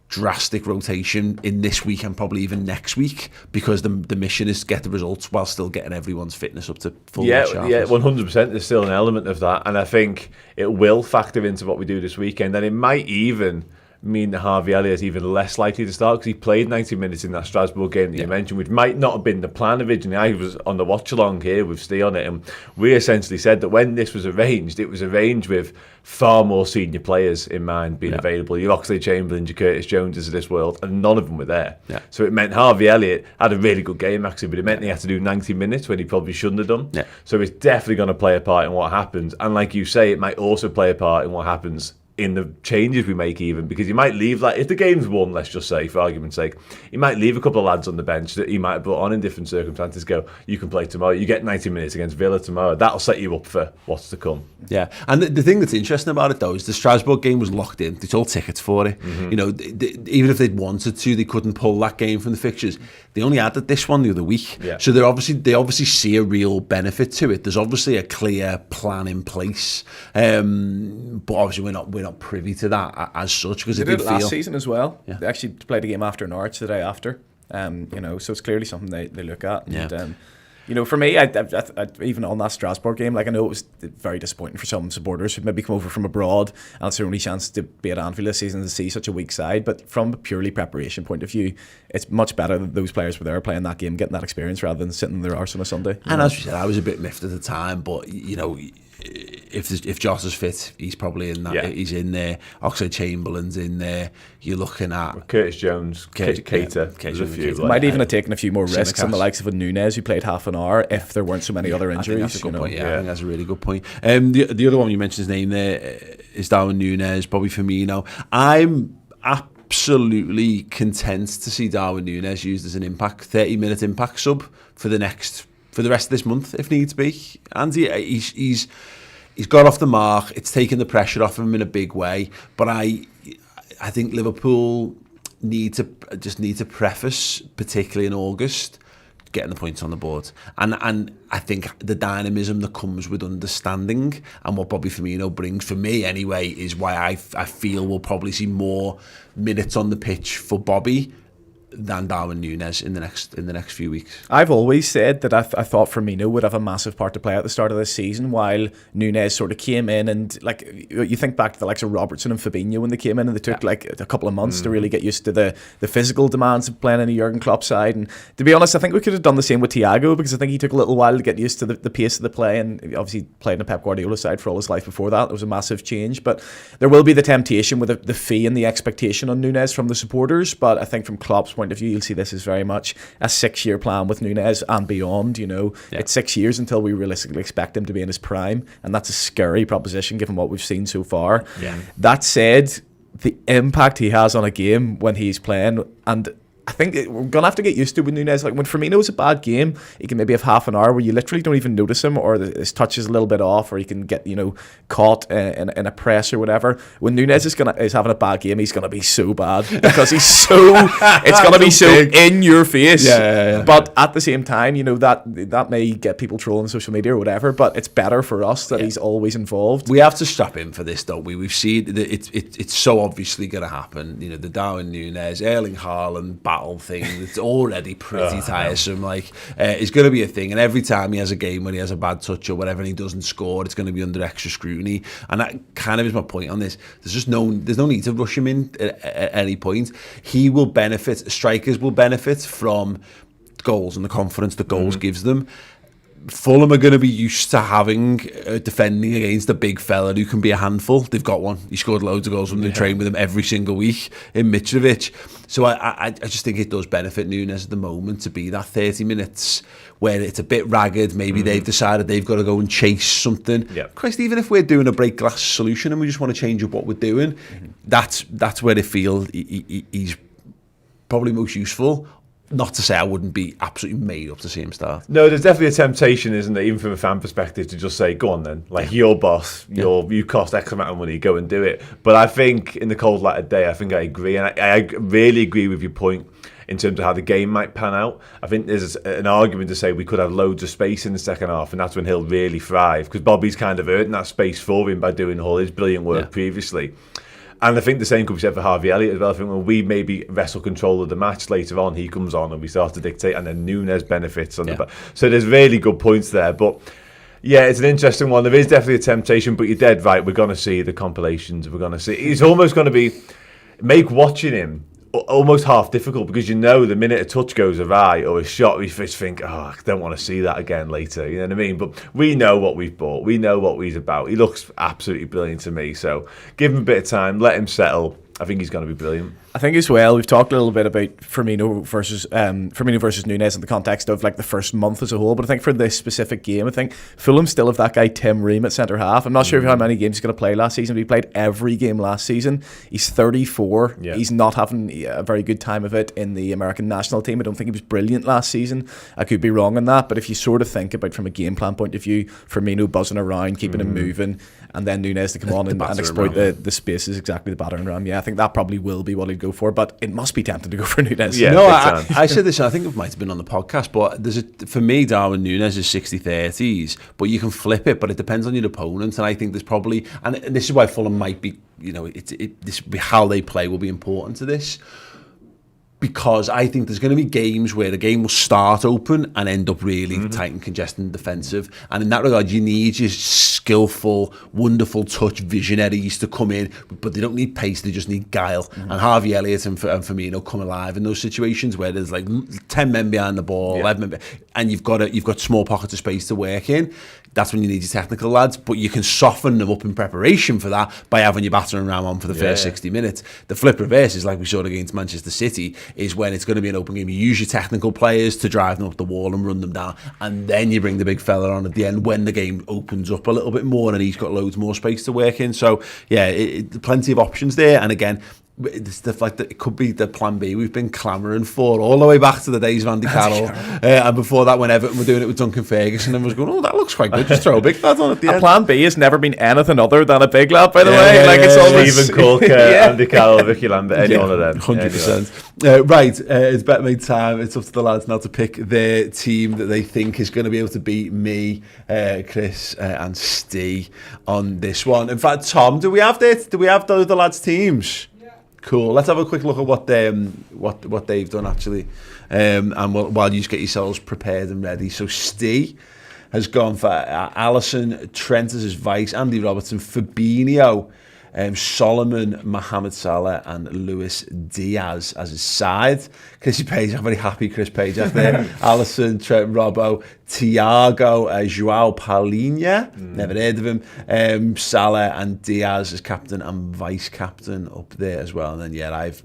drastic rotation in this week and probably even next week, because the mission is to get the results while still getting everyone's fitness up to full sharpness. 100%. There's still an element of that, and I think it will factor into what we do this weekend, and it might even mean that Harvey Elliott's even less likely to start, because he played 90 minutes in that Strasbourg game that you mentioned, which might not have been the plan originally. I was on the watch along here with Steve on it, and we essentially said that when this was arranged, it was arranged with far more senior players in mind being available. Your Oxlade-Chamberlain, your Curtis Joneses of this world, and none of them were there. So it meant Harvey Elliott had a really good game actually, but it meant he had to do 90 minutes when he probably shouldn't have done. So it's definitely going to play a part in what happens, and like you say, it might also play a part in what happens in the changes we make, even because you might leave, if the game's won, let's just say for argument's sake, you might leave a couple of lads on the bench that he might have brought on in different circumstances, go, you can play tomorrow, you get 90 minutes against Villa tomorrow. That'll set you up for what's to come. Yeah, and the thing that's interesting about it though is the Strasbourg game was locked in. They sold tickets for it. Even if they'd wanted to, they couldn't pull that game from the fixtures. They only added this one the other week, so they obviously see a real benefit to it. There's obviously a clear plan in place, but obviously we're not privy to that as such, because they did it last season as well. They actually played a game after Norwich the day after, so it's clearly something they look at. And, You know, for me, I even on that Strasbourg game, like I know it was very disappointing for some supporters who maybe come over from abroad and it's their only chance to be at Anfield this season to see such a weak side. But from a purely preparation point of view, it's much better that those players were there playing that game, getting that experience rather than sitting in their arse on a Sunday. And as you said, I was a bit miffed at the time, but you know, if Joss is fit, he's probably in that. Yeah. He's in there. Oxlade-Chamberlain's in there. You're looking at Curtis Jones, Keita. Might even have taken a few more risks on the likes of a Nunes who played half an hour if there weren't so many other injuries. I think that's a good point. I think that's a really good point. The other one you mentioned his name there is Darwin Nunes, Bobby Firmino. I'm absolutely content to see Darwin Nunes used as an 30-minute impact sub for the rest of this month if needs be. And he's got off the mark. It's taken the pressure off him in a big way. But I think Liverpool need to preface, particularly in August, getting the points on the board. And I think the dynamism that comes with understanding and what Bobby Firmino brings, for me anyway, is why I feel we'll probably see more minutes on the pitch for Bobby than Darwin Nunes in the next few weeks. I've always said that I thought Firmino would have a massive part to play at the start of this season, while Nunes sort of came in and, like, you think back to the likes of Robertson and Fabinho when they came in and they took like a couple of months to really get used to the physical demands of playing in a Jurgen Klopp side. And to be honest, I think we could have done the same with Thiago, because I think he took a little while to get used to the pace of the play, and obviously played in a Pep Guardiola side for all his life before that. It was a massive change, but there will be the temptation with the fee and the expectation on Nunes from the supporters. But I think from Klopp's point of view, you'll see this is very much a 6-year plan with Nunes and beyond. You know, it's 6 years until we realistically expect him to be in his prime, and that's a scary proposition given what we've seen so far. That said, the impact he has on a game when he's playing, and I think we're going to have to get used to with Nunes. Like when Firmino's a bad game, he can maybe have half an hour where you literally don't even notice him, or his touch is a little bit off, or he can get, caught in a press or whatever. When Nunes is having a bad game, he's going to be so bad because he's it's going to be so in your face. Yeah. But at the same time, that may get people trolling on social media or whatever, but it's better for us that he's always involved. We have to strap in for this, don't we? We've seen that it's so obviously going to happen. The Darwin Nunes, Erling Haaland battle thing, it's already pretty tiresome. It's going to be a thing, and every time he has a game when he has a bad touch or whatever and he doesn't score, it's going to be under extra scrutiny. And that kind of is my point on this. There's no need to rush him in at any point. He will benefit, strikers will benefit from goals and the confidence that goals gives them. Fulham are going to be used to having defending against a big fella who can be a handful. They've got one. He scored loads of goals when they train with him every single week in Mitrovic. So I just think it does benefit Nunes at the moment to be that 30 minutes where it's a bit ragged. Maybe they've decided they've got to go and chase something. Christ, even if we're doing a break glass solution and we just want to change up what we're doing, that's where they feel he's probably most useful. Not to say I wouldn't be absolutely made up to see him start. No, there's definitely a temptation, isn't there, even from a fan perspective, to just say, go on then, your boss, you cost X amount of money, go and do it. But I think in the cold light of day, I think I agree, and I really agree with your point in terms of how the game might pan out. I think there's an argument to say we could have loads of space in the second half, and that's when he'll really thrive, because Bobby's kind of earned that space for him by doing all his brilliant work previously. And I think the same could be said for Harvey Elliott as well. I think when we maybe wrestle control of the match later on, he comes on and we start to dictate, and then Nunes benefits on the back. So there's really good points there. But yeah, it's an interesting one. There is definitely a temptation, but you're dead right. We're going to see the compilations. We're going to see. It's almost going to make watching him almost half difficult, because the minute a touch goes awry or a shot, we just think, I don't want to see that again later. You know what I mean? But we know what we've bought. We know what he's about. He looks absolutely brilliant to me. So give him a bit of time, let him settle. I think he's going to be brilliant. I think as well, we've talked a little bit about Firmino versus Nunes in the context of the first month as a whole, but I think for this specific game, I think Fulham still have that guy Tim Ream at centre half. I'm not sure how many games he's going to play last season, but he played every game last season. He's 34. He's not having a very good time of it in the American national team. I don't think he was brilliant last season. I could be wrong on that, but if you sort of think about from a game plan point of view, Firmino buzzing around, keeping him moving, and then Nunes to come on and exploit the spaces, exactly, the battering ram. Yeah, I think that probably will be what he'd go for, but it must be tempting to go for Nunes. Yeah, no, I said this, I think it might have been on the podcast, but for me, Darwin Nunes is 60-30s, but you can flip it, but it depends on your opponent, and I think there's probably, and this is why Fulham might be, this how they play will be important to this. because I think there's going to be games where the game will start open and end up really tight and congested and defensive. And in that regard, you need your skillful, wonderful touch visionaries to come in, but they don't need pace, they just need guile. And Harvey Elliott and Firmino come alive in those situations where there's like 10 men behind the ball, 11 men, and you've got small pockets of space to work in. That's when you need your technical lads, but you can soften them up in preparation for that by having your battering ram on for the first 60 minutes. The flip reverse is like we saw against Manchester City, is when it's going to be an open game. You use your technical players to drive them up the wall and run them down, and then you bring the big fella on at the end when the game opens up a little bit more and he's got loads more space to work in. So yeah, plenty of options there. And again, the stuff like that, it could be the plan B we've been clamouring for all the way back to the days of Andy Carroll, and before that when Everton were doing it with Duncan Ferguson and was going, oh, that looks quite good, just throw a big lad on at the end. Plan B has never been anything other than a big lad, by the way. It's always Stephen Cook, Andy Carroll, Vicky Lambert, any one of them. 100%. Right, it's betmate time. It's up to the lads now to pick their team that they think is going to be able to beat me, Chris, and Steve on this one. In fact, Tom, do we have the lads' teams? Cool. Let's have a quick look at what they've done actually, and while you just get yourselves prepared and ready. So Steve has gone for Alisson, Trent as his vice, Andy Robertson, Fabinho, Solomon, Mohamed Salah and Luis Diaz as his side. Chrissy Page, I'm very happy Chris Page out there. Alisson, Trent, Robbo, Thiago, Joao Paulinho, never heard of him, Salah and Diaz as captain and vice captain up there as well. And then I've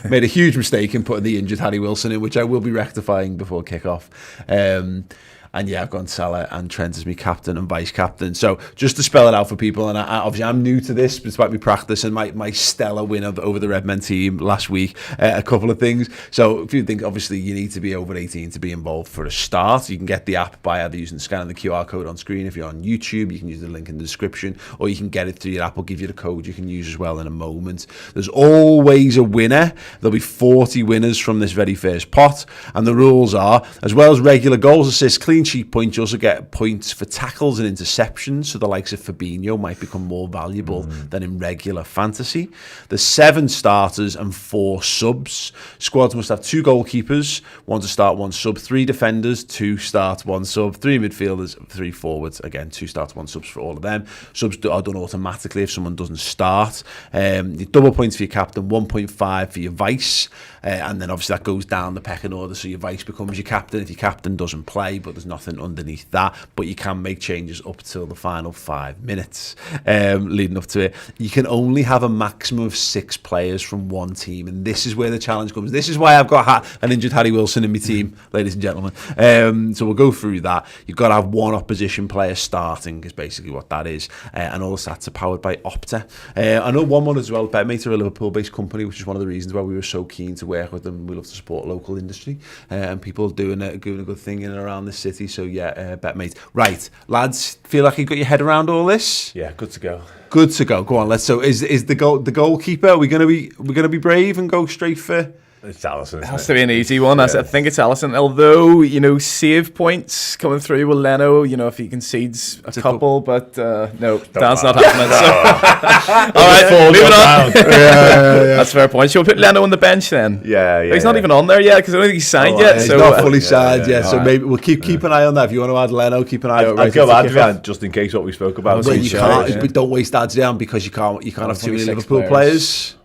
made a huge mistake in putting the injured Harry Wilson in, which I will be rectifying before kick-off. And I've gone Salah and Trent as my captain and vice captain. So just to spell it out for people, and obviously I'm new to this, despite my practice and my stellar win over the Redmen team last week, a couple of things. So if you think, obviously you need to be over 18 to be involved for a start. You can get the app by either scanning the QR code on screen. If you're on YouTube, you can use the link in the description, or you can get it through your app. I'll give you the code you can use as well in a moment. There's always a winner. There'll be 40 winners from this very first pot, and the rules are, as well as regular goals, assists, clean sheet points, you also get points for tackles and interceptions, so the likes of Fabinho might become more valuable than in regular fantasy. There's 7 starters and 4 subs. Squads must have 2 goalkeepers, 1 to start, 1 sub, 3 defenders, 2 start, 1 sub, 3 midfielders, 3 forwards, again 2 starts, 1 subs for all of them. Subs are done automatically if someone doesn't start. Double points for your captain, 1.5 for your vice, and then obviously that goes down the pecking order, so your vice becomes your captain if your captain doesn't play, but there's nothing underneath that. But you can make changes up till the final 5 minutes leading up to it. You can only have a maximum of 6 players from one team, and this is where the challenge comes. This is why I've got an injured Harry Wilson in my team, ladies and gentlemen. So we'll go through that. You've got to have 1 opposition player starting, is basically what that is, and all the stats are powered by Opta. I know one as well. Betmate are a Liverpool-based company, which is one of the reasons why we were so keen to work with them. We love to support local industry and people doing a good thing in and around the city. So Betmate. Right, lads, feel like you got your head around all this? Yeah, good to go. Good to go. Go on. Let's. So is the goalkeeper? Are we gonna be brave and go straight for? It's Alisson. It has to be an easy one. I think it's Alisson. Although, save points coming through with Leno, if he concedes a couple, but no, that's not happening. So. All right, moving on. That's a fair point. Shall we put Leno on the bench then? Yeah. He's not even on there yet because I don't think he's signed yet. He's so not fully signed yet. So right. maybe we'll keep an eye on that. If you want to add Leno, keep an eye on. I'd go Adrian just in case what we spoke about. Well, you can't. But don't waste Adrian because you can't have too many Liverpool players.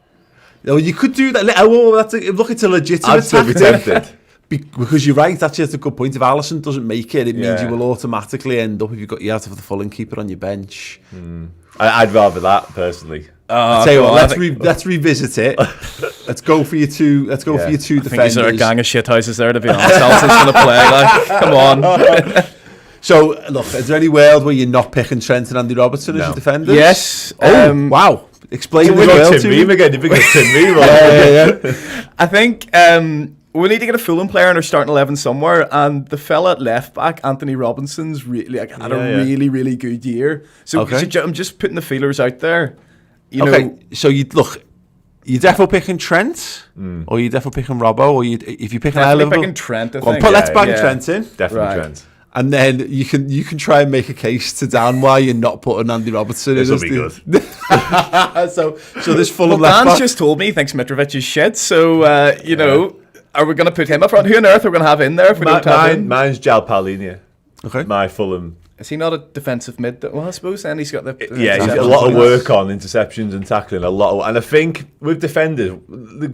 No, you could do that. It's a legitimate tactic. Because you're right, actually, that's a good point. If Alisson doesn't make it, it means you will automatically end up, if you have to have the Fulham keeper on your bench. I'd rather that, personally. I'll tell you what, let's revisit it. Let's go for your two. Let's go for your 2 defenders. I think there's a gang of shithouses there, to be honest. Alisson's going to play. Come on. So, look, is there any world where you're not picking Trent and Andy Robertson as your defenders? Yes. Wow. Explain the world to me. Again, you pick a Tim Yeah. I think we need to get a Fulham player in our starting 11 somewhere, and the fella at left back, Anthony Robinson's really had a really good year. So I'm just putting the feelers out there. So you definitely picking Trent, or you definitely picking Robbo, or if you picking Liverpool, picking Trent. I think. Let's bang Trent in. Definitely Trent. And then you can try and make a case to Dan why you're not putting Andy Robertson in. This will be good. So this Fulham Well, left Dan's back. just told me he thinks Mitrovic is shit, so, you know, are we going to put him up front? Who on earth are we going to have in there if we don't have him? Mine's Jal Paulinho. Okay. My Fulham. Is he not a defensive mid? Well, I suppose then he's got the Yeah, he's got a interceptions. lot of work on interceptions and tackling. And I think with defenders,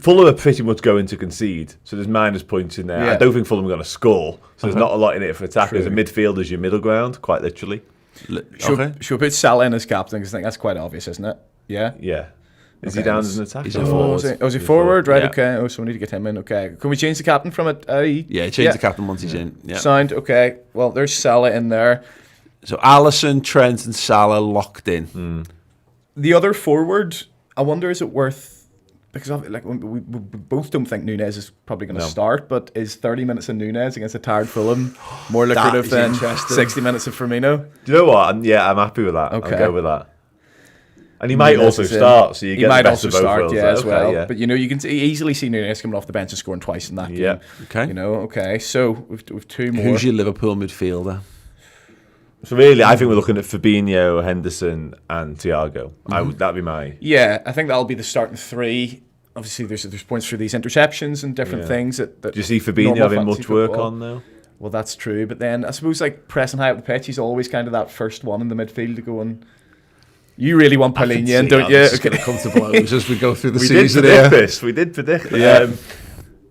Fulham are pretty much going to concede. So there's minus points in there. Yeah. I don't think Fulham are going to score. So there's not a lot in it for attackers. True. And midfield is your middle ground, quite literally. Should we put Salah in as captain? Because I think that's quite obvious, isn't it? Yeah. Yeah. Is he Okay, down he's- as an attacker? he's a forward. Is he forward? Right, Yeah. okay. Oh, so we need to get him in. Okay. Can we change the captain from it? Yeah, change the captain once he's in. Yeah. Signed. Okay. Well, there's Salah in there. So Alisson, Trent, and Salah locked in. The other forward, I wonder, is it worth... Because like we both don't think Núñez is probably going to start, but is 30 minutes of Núñez against a tired Fulham more lucrative is than interesting. 60 minutes of Firmino? Do you know what? I'm happy with that. Okay. I'll go with that. And he might Núñez also is in. start, so you He get might the best also of both start, worlds. yeah, Like, as okay, well. yeah. But you know, you can easily see Núñez coming off the bench and scoring twice in that game. Yeah. Okay. You know, okay. So we've two more. Who's your Liverpool midfielder? So really, I think we're looking at Fabinho, Henderson, and Thiago. That'd be my... Yeah, I think that'll be the starting three. Obviously, there's points for these interceptions and different Yeah. things. That Do you see Fabinho normal having fantasy much work football- on, though? Well, that's true. But then I suppose like pressing high up the pitch, he's always kind of that first one in the midfield to go and... You really want Paulinho in, don't you? It's going to come to blows as we go through the We did season predict here. this. We did predict it.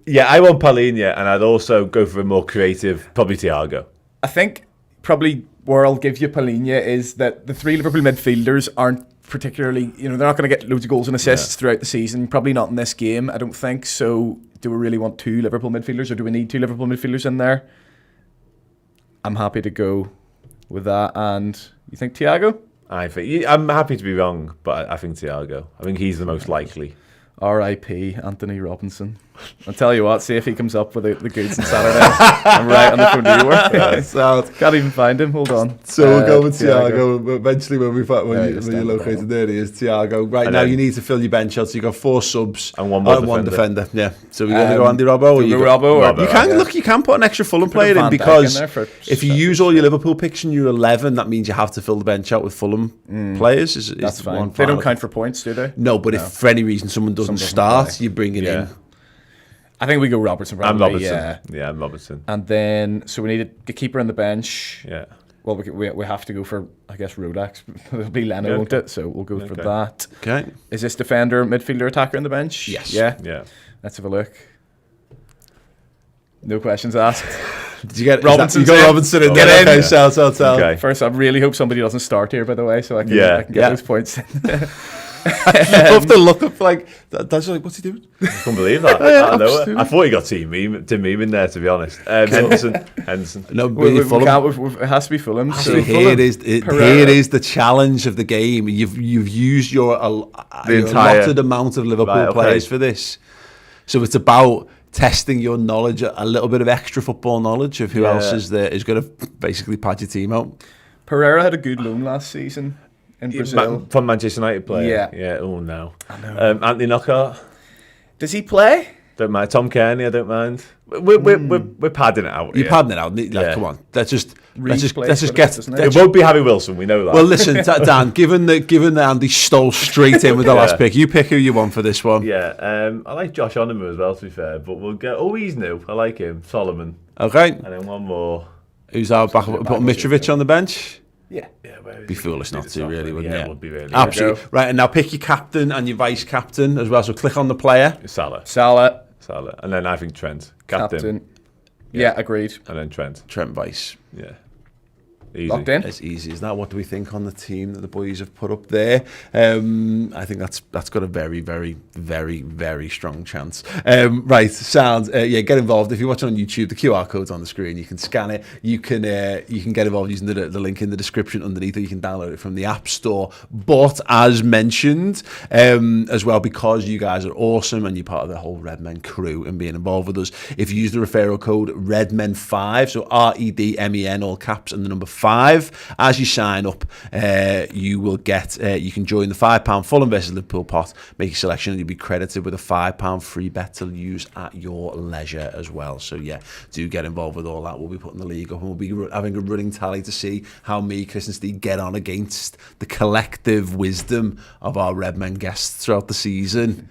Yeah, I want Paulinho, and I'd also go for a more creative, probably Thiago. I think probably where I'll give you Paulinho is that the three Liverpool midfielders aren't particularly, you know, they're not going to get loads of goals and assists throughout the season. Probably not in this game, I don't think. So do we really want two Liverpool midfielders, or do we need two Liverpool midfielders in there? I'm happy to go with that. And you think Thiago? I'm happy to be wrong, but I think Thiago. I think he's the most likely. R.I.P. Anthony Robinson. I'll tell you what, see if he comes up with the goods on Saturday. I'm right on the phone to you. Can't even find him. Hold on. So we'll go with Thiago. Eventually, when you locate it, there he is, Thiago. Right And now, then- you need to fill your bench out. So you got 4 subs And one more one defender. defender. Yeah. So we're going to go Andy Robbo, or We'll you go go- Robbo, or Robbo. You can yeah. look. You can put an extra Fulham Put a player Van in, Dijk in because there for if you use all your Liverpool picks in your 11, that means you have to fill the bench out with Fulham players. Is That's the fine. one They don't final- count for points, do they? No, but if for any reason someone doesn't doesn't start, play. you bring it in. I think we go Robertson probably. I'm Robertson. Yeah. Yeah, I'm Robertson. And then, so we need the keeper on the bench. Yeah. Well, we have to go for, I guess, Rodax. It'll be Leno, Yeah, won't okay. it? So we'll go for Okay. that. Okay. Is this defender, midfielder, attacker on the bench? Yes. Yeah. Yeah. Let's have a look. No questions asked. Did you get Robinson's You got in. Robinson in Get there. in. Okay, sell. Okay. First, I really hope somebody doesn't start here, by the way, so I can Yeah. get those points. I love the look of like that's like, what's he doing? I can't believe that. I know it. I thought he got Tim Meme in there, to be honest. Henderson. No, We Fulham. it has to be Fulham. So So here it is. Pereira. Here is the challenge of the game. You've used your entire- allotted amount of Liverpool Right, okay. players for this. So it's about testing your knowledge, a little bit of extra football knowledge of who else is there is going to basically pad your team out. Pereira had a good loan last season in Brazil. From Manchester United player. Yeah. Yeah. Oh no. Anthony Knockout. Does he play? Don't mind. Tom Kearney. I don't mind. We're padding it out. You're here. padding it out. Like, Yeah. come on. Let's just plays get. for us, doesn't it? It won't be Harry Wilson. We know that. Well, listen, Dan. Given that Andy stole straight in with the last pick, you pick who you want for this one. yeah. I like Josh Onema as well, to be fair. But we'll get. Oh, he's new. I like him. Solomon. Okay. And then one more. Who's our back? Put Mitrovic on the bench. Yeah. Yeah, where is Be he? foolish not to, really, wouldn't Yeah, it? it would be really. Absolutely. Right, and now pick your captain and your vice captain as well. So click on the player. Salah. Salah, And then I think Trent. Captain. captain. Yeah, agreed. And then Trent. Trent Vice. Yeah. Easy. Locked in. As easy as that. What do we think on the team that the boys have put up there? I think that's got a very, very, very, very strong chance. Right, sounds. Get involved. If you're watching on YouTube, the QR code's on the screen. You can scan it. You can get involved using the link in the description underneath, or you can download it from the App Store. But as mentioned, as well, because you guys are awesome and you're part of the whole Redmen crew and being involved with us, if you use the referral code Redmen5, so REDMEN all caps and the number 5. £5. As you sign up, you will get you can join the £5 Fulham versus Liverpool pot, make your selection, and you'll be credited with a £5 free bet to use at your leisure as well. So yeah, do get involved with all that. We'll be putting the league up, and we'll be having a running tally to see how me, Chris and Steve get on against the collective wisdom of our Redmen guests throughout the season.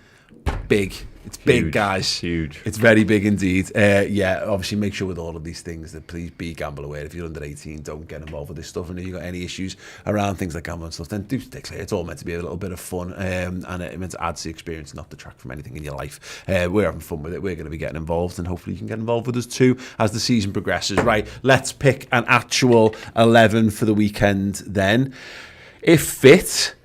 Big. It's big, guys. Huge. It's very big indeed. Yeah, obviously make sure with all of these things that please be gamble aware. If you're under 18, don't get involved with this stuff. And if you've got any issues around things like gambling and stuff, then do stick to it. It's all meant to be a little bit of fun, and it meant to add to the experience, not detract from anything in your life. We're having fun with it. We're going to be getting involved, and hopefully you can get involved with us too as the season progresses. Right, let's pick an actual 11 for the weekend then. If fit,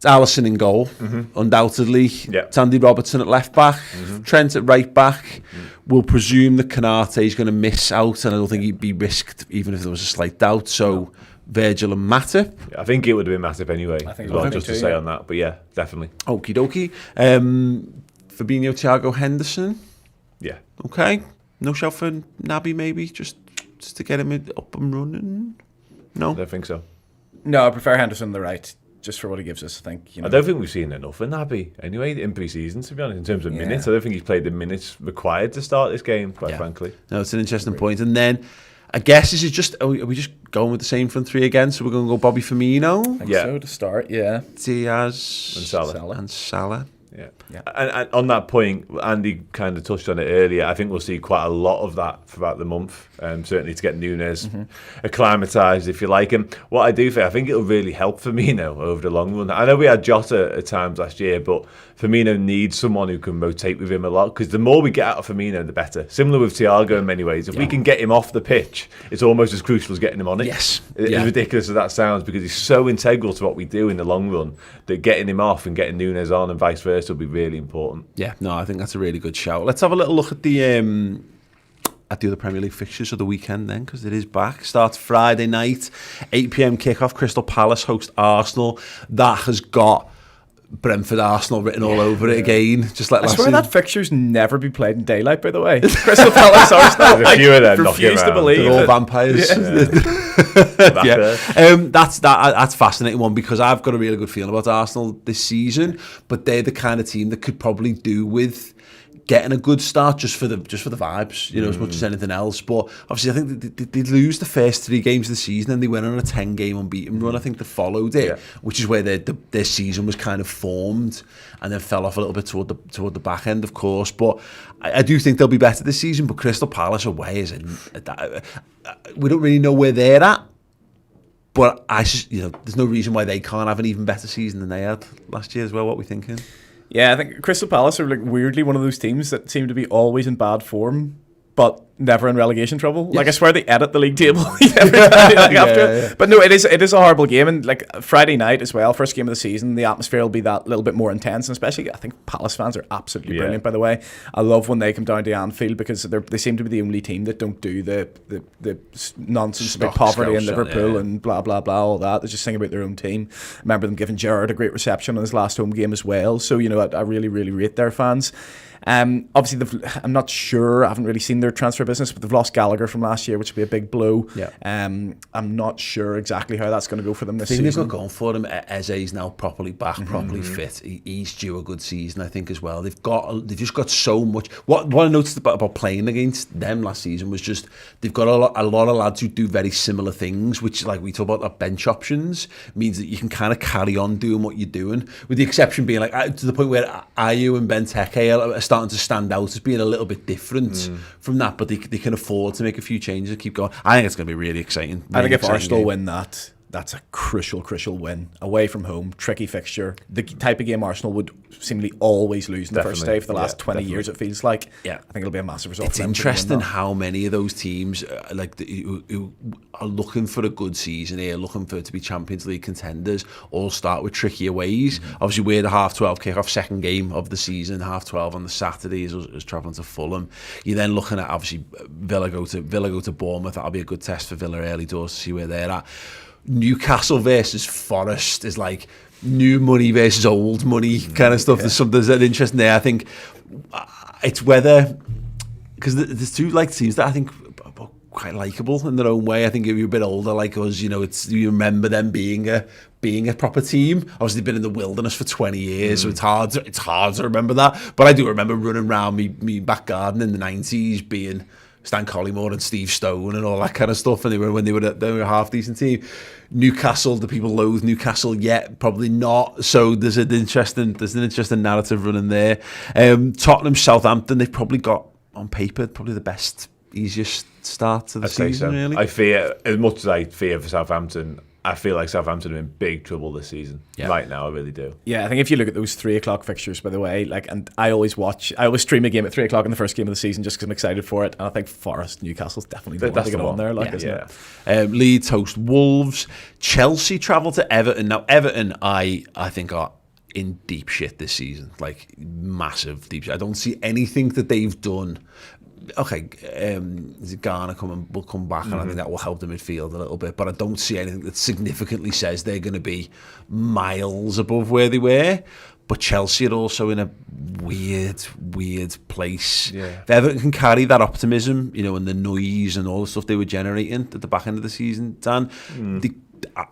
Alisson in goal, undoubtedly. Yeah. Andy Robertson at left back, Trent at right back. We'll presume that Konate is going to miss out, and I don't think he'd be risked even if there was a slight doubt. So Virgil and Matip. I think it would have been Matip anyway, I think as well, it just too, to say yeah. on that. But yeah, definitely. Okie dokie. Fabinho, Thiago, Henderson. Yeah. Okay. No shout for Naby maybe, just to get him up and running. No. I don't think so. No, I prefer Henderson on the right, just for what he gives us, I think. I don't think we've seen enough of Naby anyway in pre-season, to be honest, in terms of minutes. I don't think he's played the minutes required to start this game, quite frankly. No, it's an interesting point. And then I guess this is just, are we just going with the same front three again? So we're going to go Bobby Firmino, I think so to start, yeah. Diaz, And Salah. and Salah. Yeah. And on that point, Andy kind of touched on it earlier. I think we'll see quite a lot of that throughout the month, certainly to get Núñez acclimatised, if you like. And what I do think, I think it'll really help Firmino over the long run. I know we had Jota at times last year, but Firmino needs someone who can rotate with him a lot, because the more we get out of Firmino, the better. Similar with Thiago in many ways. If we can get him off the pitch, it's almost as crucial as getting him on it. Yes. As ridiculous as that sounds, because he's so integral to what we do in the long run, that getting him off and getting Núñez on and vice versa will be really important. Yeah, no, I think that's a really good shout. Let's have a little look at the other Premier League fixtures of the weekend then, because it is back. Starts Friday night, 8 p.m. kickoff. Crystal Palace host Arsenal. That has got Brentford Arsenal written all over it again, just like I last swear season. that fixture's never be played in daylight, by the way. Crystal Palace Arsenal. There's a few of them knocking refuse to around. believe They're all it. vampires. That's fascinating one, because I've got a really good feeling about Arsenal this season, but they're the kind of team that could probably do with getting a good start just for the vibes, you know, as much as anything else. But obviously, I think they lose the first 3 games of the season, and they went on a 10-game unbeaten run. I think they followed it, which is where their season was kind of formed, and then fell off a little bit toward the back end, of course. But I do think they'll be better this season. But Crystal Palace away we don't really know where they're at. But there's no reason why they can't have an even better season than they had last year as well. What are we thinking? Yeah, I think Crystal Palace are like weirdly one of those teams that seem to be always in bad form, but never in relegation trouble. Yes. Like, I swear they edit the league table every time after. Yeah. But no, it is a horrible game. And like Friday night as well, first game of the season, the atmosphere will be that little bit more intense. And especially, I think Palace fans are absolutely brilliant, by the way. I love when they come down to Anfield, because they seem to be the only team that don't do the nonsense about poverty in Liverpool and blah, blah, blah, all that. They just sing about their own team. I remember them giving Gerrard a great reception on his last home game as well. So, I really, really rate their fans. Obviously, I'm not sure. I haven't really seen their transfer business, but they've lost Gallagher from last year, which would be a big blow. Yeah. I'm not sure exactly how that's going to go for them this season. They've got going for them. Eze's now properly back, properly fit. He's due a good season, I think, as well. They've just got so much. What I noticed about playing against them last season was just they've got a lot of lads who do very similar things, which, like we talk about, our bench options, means that you can kind of carry on doing what you're doing, with the exception being like to the point where Ayew and Benteke are starting to stand out as being a little bit different from that, but they can afford to make a few changes and keep going. I think it's going to be really exciting. I think if Arsenal win that, that's a crucial win. Away from home, tricky fixture. The type of game Arsenal would seemingly always lose in the first day for the last 20 years, it feels like. Yeah. I think it'll be a massive result. It's interesting how many of those teams who are looking for a good season here, looking for it to be Champions League contenders, all start with trickier ways. Obviously, we're the 12:30 kick-off, second game of the season, 12:30 on the Saturday is travelling to Fulham. You're then looking at, obviously, Villa go to Bournemouth. That'll be a good test for Villa early doors to see where they're at. Newcastle versus Forest is like new money versus old money kind of stuff. Yeah. There's an interest in there. I think it's whether, because there's two like teams that I think quite likable in their own way. I think if you're a bit older like us, you you remember them being a proper team. Obviously, they've been in the wilderness for 20 years, so it's hard to remember that. But I do remember running around me back garden in the 90s, being Stan Collymore and Steve Stone and all that kind of stuff. And they were a half decent team. Newcastle, do people loathe Newcastle yet? Probably not. So there's an interesting narrative running there. Tottenham, Southampton, they've probably got on paper probably the best, easiest start to the season. So. Really, I fear, as much as I fear for Southampton, I feel like Southampton are in big trouble this season. Yeah. Right now, I really do. Yeah, I think if you look at those 3 o'clock fixtures, by the way, and I always stream a game at 3 o'clock in the first game of the season just because I'm excited for it. And I think Forest, Newcastle's definitely the one to get on there. Isn't it? Leeds host Wolves. Chelsea travel to Everton. Now, Everton, I think are in deep shit this season, like massive deep shit. I don't see anything that they've done. Okay, is it Garner will come back, and I think that will help the midfield a little bit, but I don't see anything that significantly says they're going to be miles above where they were. But Chelsea are also in a weird place. Yeah. If Everton can carry that optimism, and the noise and all the stuff they were generating at the back end of the season, Dan,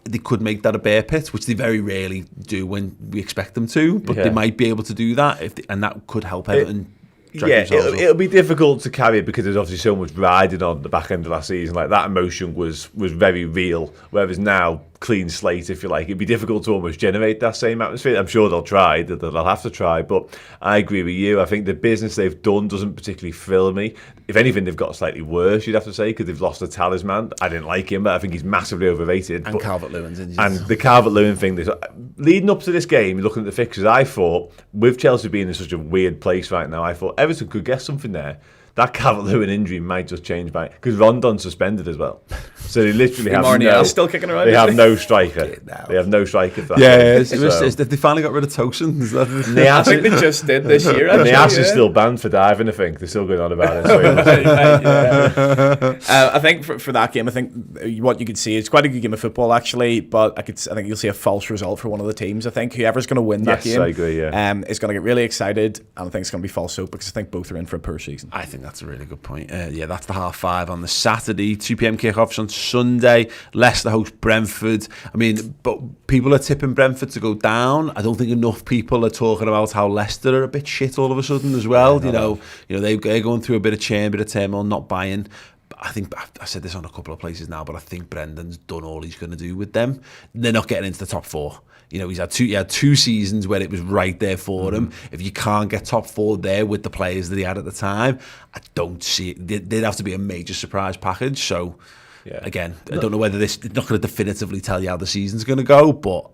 they could make that a bear pit, which they very rarely do when we expect them to, but they might be able to do that, and that could help Everton. It'll be difficult to carry it because there's obviously so much riding on the back end of last season. Like that emotion was very real, whereas now, clean slate, if you like, it'd be difficult to almost generate that same atmosphere. I'm sure they'll try, they'll have to try, but I agree with you. I think the business they've done doesn't particularly thrill me. If anything, they've got slightly worse, you'd have to say, because they've lost a talisman. I didn't like him, but I think he's massively overrated. And Calvert-Lewin's injured. And the Calvert-Lewin thing, leading up to this game, looking at the fixtures, I thought, with Chelsea being in such a weird place right now, I thought Everton could get something there. That Calvert-Lewin injury might just change because Rondon's suspended as well. So they literally have still kicking around. They have no striker. They have no striker for that. Yeah, they finally got rid of Tosin. I think they just did this year. Nias is still banned for diving. I think they're still going on about it. I think for that game, I think what you could see is quite a good game of football actually. But I think you'll see a false result for one of the teams. I think whoever's going to win that game, I agree, is going to get really excited, and I think it's going to be false hope because I think both are in for a poor season. I think that's a really good point. That's the 5:30 on the Saturday, 2 p.m. kickoffs on Sunday. Leicester host Brentford. I mean, but people are tipping Brentford to go down. I don't think enough people are talking about how Leicester are a bit shit all of a sudden as well. They're going through a bit of change, a bit of turmoil, not buying. I think I've said this on a couple of places now, but I think Brendan's done all he's going to do with them. They're not getting into the top 4. He's had two seasons where it was right there for him. If you can't get top 4 there with the players that he had at the time, I don't see it. They'd have to be a major surprise package. So, again, I don't know whether it's not going to definitively tell you how the season's going to go, but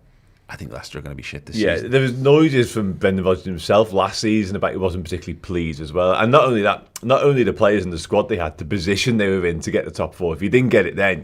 I think Leicester are going to be shit this season. Yeah, there was noises from Brendan Rodgers himself last season about he wasn't particularly pleased as well. And not only the players in the squad they had, the position they were in to get the top 4. If you didn't get it then,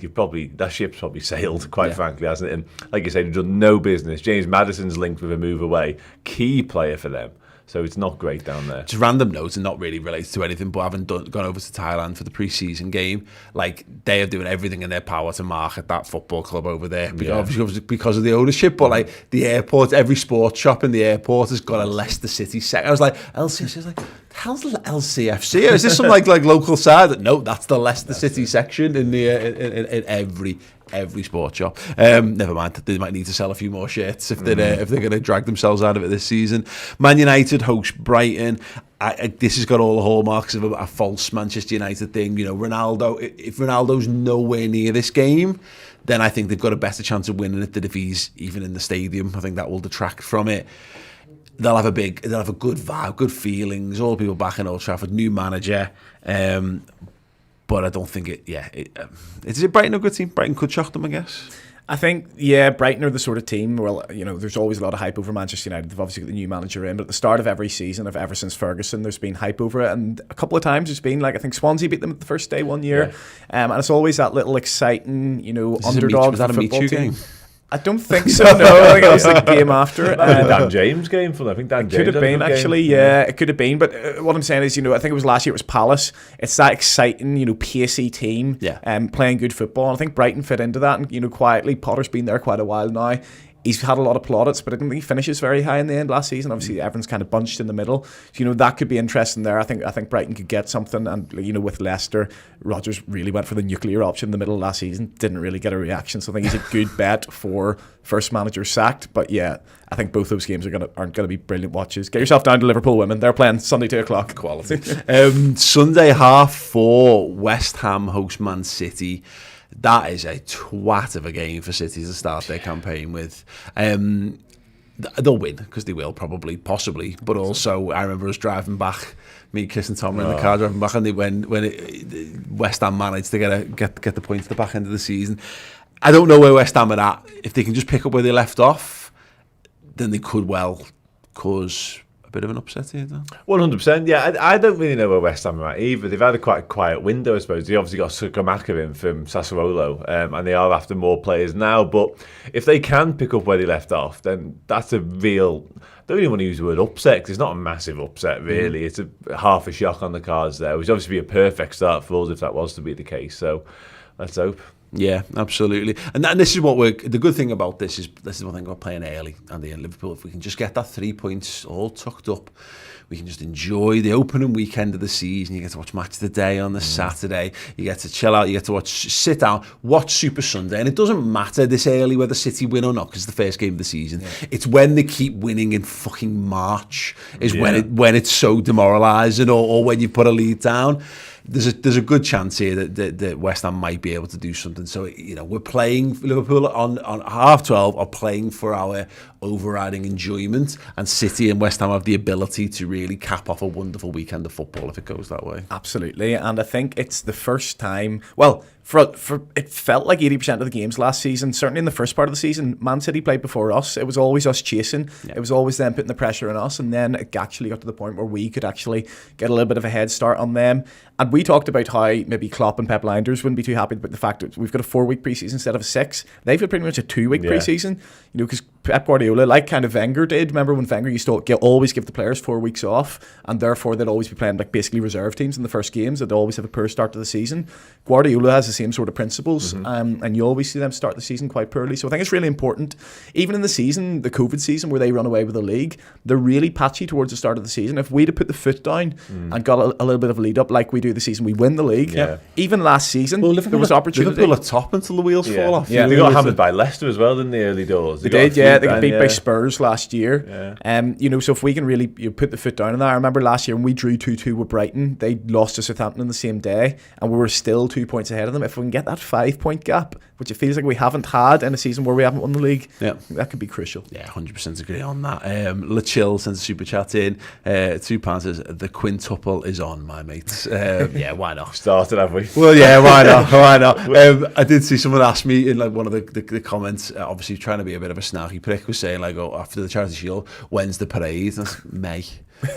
that ship's probably sailed, quite frankly, hasn't it? And like you said, they've done no business. James Maddison's linked with a move away. Key player for them. So it's not great down there. Just random notes and not really related to anything, but having gone over to Thailand for the pre-season game, like they are doing everything in their power to market that football club over there because of the ownership. But like the airport, every sports shop in the airport has got a Leicester City section. I was like, LCFC, I was like, hell's LCFC? Is this some like local side? No, that's the Leicester City section in in every sports shop. Never mind, they might need to sell a few more shirts if they're going to drag themselves out of it this season. Man United host Brighton. This has got all the hallmarks of a false Manchester United thing. Ronaldo. If Ronaldo's nowhere near this game, then I think they've got a better chance of winning it than if he's even in the stadium. I think that will detract from it. They'll have a good vibe, good feelings. All people back in Old Trafford, new manager. But I don't think is it Brighton a good team? Brighton could shock them, I guess. I think, Brighton are the sort of team where, there's always a lot of hype over Manchester United. They've obviously got the new manager in, but at the start of every season, ever since Ferguson, there's been hype over it. And a couple of times it's been like, I think Swansea beat them at the first day one year. And it's always that little exciting, underdog. Was that a Michu game? I don't think so, no. I think it was the game after. Dan James game for them. I think Dan James could have been, actually, it could have been. But what I'm saying is, I think it was last year, it was Palace. It's that exciting, pacey team playing good football. And I think Brighton fit into that. And, quietly, Potter's been there quite a while now. He's had a lot of plaudits, but I don't think he finishes very high in the end last season. Obviously, everyone's kind of bunched in the middle. So, that could be interesting there. I think Brighton could get something. And, with Leicester, Rodgers really went for the nuclear option in the middle of last season. Didn't really get a reaction. So I think he's a good bet for first manager sacked. But yeah, I think both those games aren't going to be brilliant watches. Get yourself down to Liverpool women. They're playing Sunday 2:00. Quality. Sunday 4:30, West Ham host Man City. That is a twat of a game for City to start their campaign with. They'll win, because they will probably, possibly. But also, I remember us driving back, me, Kiss and Tom were in the car driving back, and when West Ham managed to get the points at the back end of the season. I don't know where West Ham are at. If they can just pick up where they left off, then they could well cause a bit of an upset here, though. 100%. Yeah, I don't really know where West Ham are at either. They've had a quite quiet window, I suppose. They obviously got Sukamaka in from Sassuolo, and they are after more players now. But if they can pick up where they left off, then that's a real... I don't really want to use the word upset, because it's not a massive upset, really. It's half a shock on the cards there, which obviously be a perfect start for us if that was to be the case. So let's hope. Yeah, absolutely. And this is what the good thing about this is one thing about playing early and in Liverpool. If we can just get that 3 points all tucked up, we can just enjoy the opening weekend of the season. You get to watch Match of the Day on the Saturday. You get to chill out. You get to sit down, watch Super Sunday. And it doesn't matter this early whether City win or not, because it's the first game of the season. Yeah. It's when they keep winning in fucking March is when it's so demoralising, or when you put a lead down. There's a good chance here that West Ham might be able to do something. So, we're playing Liverpool on 12:30 are playing for our overriding enjoyment, and City and West Ham have the ability to really cap off a wonderful weekend of football if it goes that way. Absolutely, and I think it's the first time. Well, for it felt like 80% of the games last season, certainly in the first part of the season, Man City played before us. It was always us chasing. Yeah. It was always them putting the pressure on us, and then it actually got to the point where we could actually get a little bit of a head start on them. And we talked about how maybe Klopp and Pep Linders wouldn't be too happy about the fact that we've got a 4-week preseason instead of a 6. They've got pretty much a 2-week preseason, because Pep Guardiola, like kind of Wenger did. Remember when Wenger used to always give the players 4 weeks off, and therefore they'd always be playing like basically reserve teams in the first games. They'd always have a poor start to the season. Guardiola has the same sort of principles, and you always see them start the season quite poorly. So I think it's really important. Even in the season, the COVID season, where they run away with the league, they're really patchy towards the start of the season. If we'd have put the foot down and got a little bit of a lead up like we do the season, we win the league. Yeah. Even last season, there was opportunity. Liverpool are top until the wheels fall off. Yeah, they got hammered by Leicester as well in the early doors. They did, yeah. They got beat by Spurs last year. Yeah. So if we can really put the foot down on that. I remember last year when we drew 2-2 with Brighton, they lost to Southampton on the same day, and we were still 2 points ahead of them. If we can get that 5-point gap, which it feels like we haven't had in a season where we haven't won the league, that could be crucial. Yeah, 100% agree on that. LaChill sends a super chat in. £2 says, the quintuple is on, my mates. Yeah, why not? Started, have we? Well, yeah, why not? Why not? I did see someone ask me in like one of the comments, obviously trying to be a bit of a snarky prick, was saying like, after the Charity Shield, when's the parade? That's May.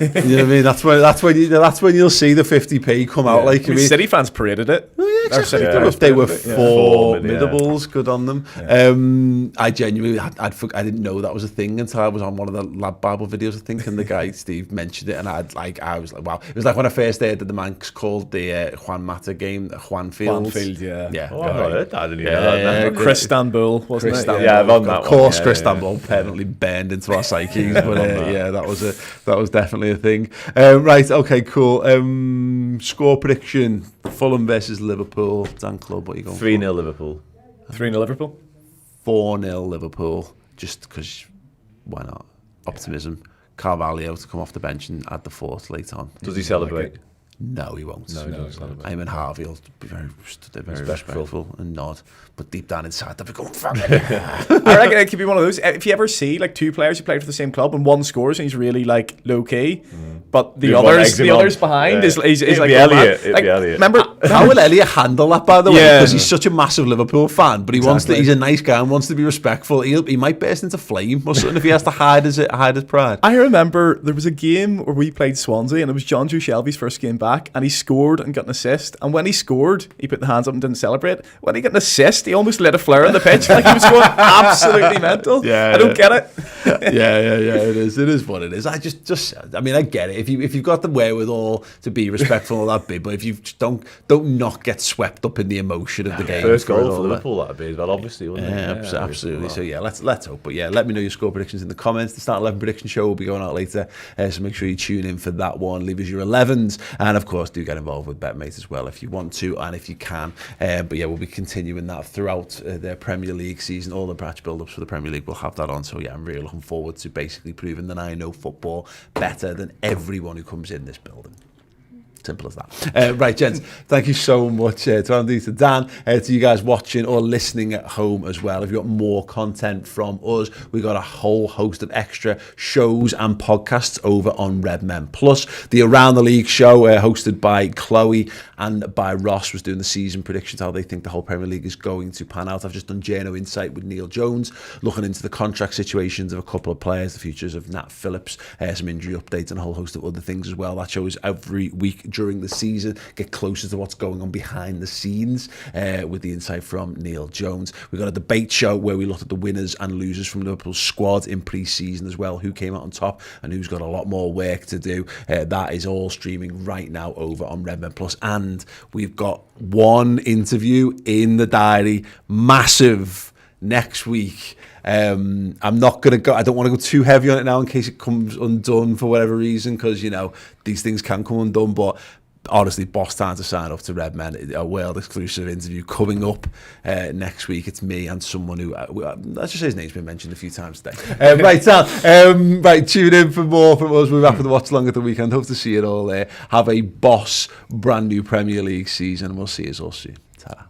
You know what I mean? That's when you'll see the 50p come out. Like, City fans paraded it. Oh, yeah, exactly. They were formidables. Good on them. Yeah. I genuinely, I didn't know that was a thing until I was on one of the Lad Bible videos, I think, and the guy Steve mentioned it, and I was like, wow. It was like when I first heard that the Manx called the Juan Mata game Juan Field. Yeah. Oh, I heard that. I didn't even know that. Chris Istanbul, wasn't it? Yeah, I've on that. Of course, Chris Istanbul permanently burned into our psyches, but that was definitely a thing. Right, okay, cool. Score prediction: Fulham versus Liverpool. Dan Club, what are you going 3-0 Liverpool. 3-0 Liverpool. 4-0 Liverpool. Just because, why not? Optimism. Carvalho to come off the bench and add the fourth late on. Does he celebrate? No, he won't. No, he doesn't celebrate. I'm in Harvey. He'll be very respectful and nod, but deep down inside, they'll be going, I reckon it could be one of those. If you ever see like two players who played for the same club and one scores and he's really like low key, but the others behind is like Elliot. Remember how will Elliot handle that, by the way? Because he's such a massive Liverpool fan, but he's a nice guy and wants to be respectful. He might burst into flame or something if he has to hide his pride. I remember there was a game where we played Swansea and it was John Drew Shelby's first game back, and he scored and got an assist, and when he scored he put the hands up and didn't celebrate. When he got an assist he almost lit a flare on the pitch, like he was going absolutely mental. I don't get it. It is what it is. I just I mean, I get it if you've got the wherewithal to be respectful of that bit, but if you don't don't not get swept up in the emotion of the game. First goal it for all, Liverpool, that'd be as well, obviously, wouldn't it? Yeah, absolutely. So yeah, let's hope. But yeah, let me know your score predictions in the comments. The Start 11 prediction show will be going out later, so make sure you tune in for that one. Leave us your 11s, and of course, do get involved with BetMate as well if you want to and if you can. But yeah, we'll be continuing that throughout the Premier League season. All the match build-ups for the Premier League, we'll have that on. So yeah, I'm really looking forward to basically proving that I know football better than everyone who comes in this building. Simple as that. Right, gents, thank you so much to Andy, to Dan, to you guys watching or listening at home as well. If you've got more content from us, we've got a whole host of extra shows and podcasts over on Redmen Plus. The Around the League show, hosted by Chloe and by Ross, was doing the season predictions, how they think the whole Premier League is going to pan out. I've just done Journo Insight with Neil Jones, looking into the contract situations of a couple of players, the futures of Nat Phillips, some injury updates and a whole host of other things as well. That show is every week during the season, get closer to what's going on behind the scenes with the insight from Neil Jones. We've got a debate show where we looked at the winners and losers from Liverpool's squad in pre-season as well, who came out on top and who's got a lot more work to do. That is all streaming right now over on Redmen Plus, and we've got one interview in the diary, massive, next week. I'm not going to go, I don't want to go too heavy on it now in case it comes undone for whatever reason, because, you know, these things can come undone, but honestly, boss time to sign up to Redmen. A world exclusive interview coming up next week. It's me and someone who, let's just say his name's been mentioned a few times today. Right, Sam, right, tune in for more from us. We're back for the watch along at the weekend. Hope to see you all there. Have a boss brand new Premier League season, and we'll see you all soon. Ta-ra.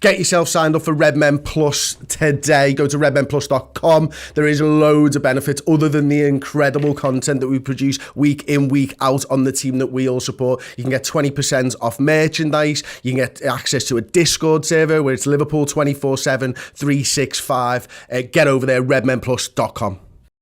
Get yourself signed up for Redmen Plus today. Go to redmenplus.com. There is loads of benefits other than the incredible content that we produce week in, week out on the team that we all support. You can get 20% off merchandise. You can get access to a Discord server where it's Liverpool 24/7, 365. Get over there, redmenplus.com.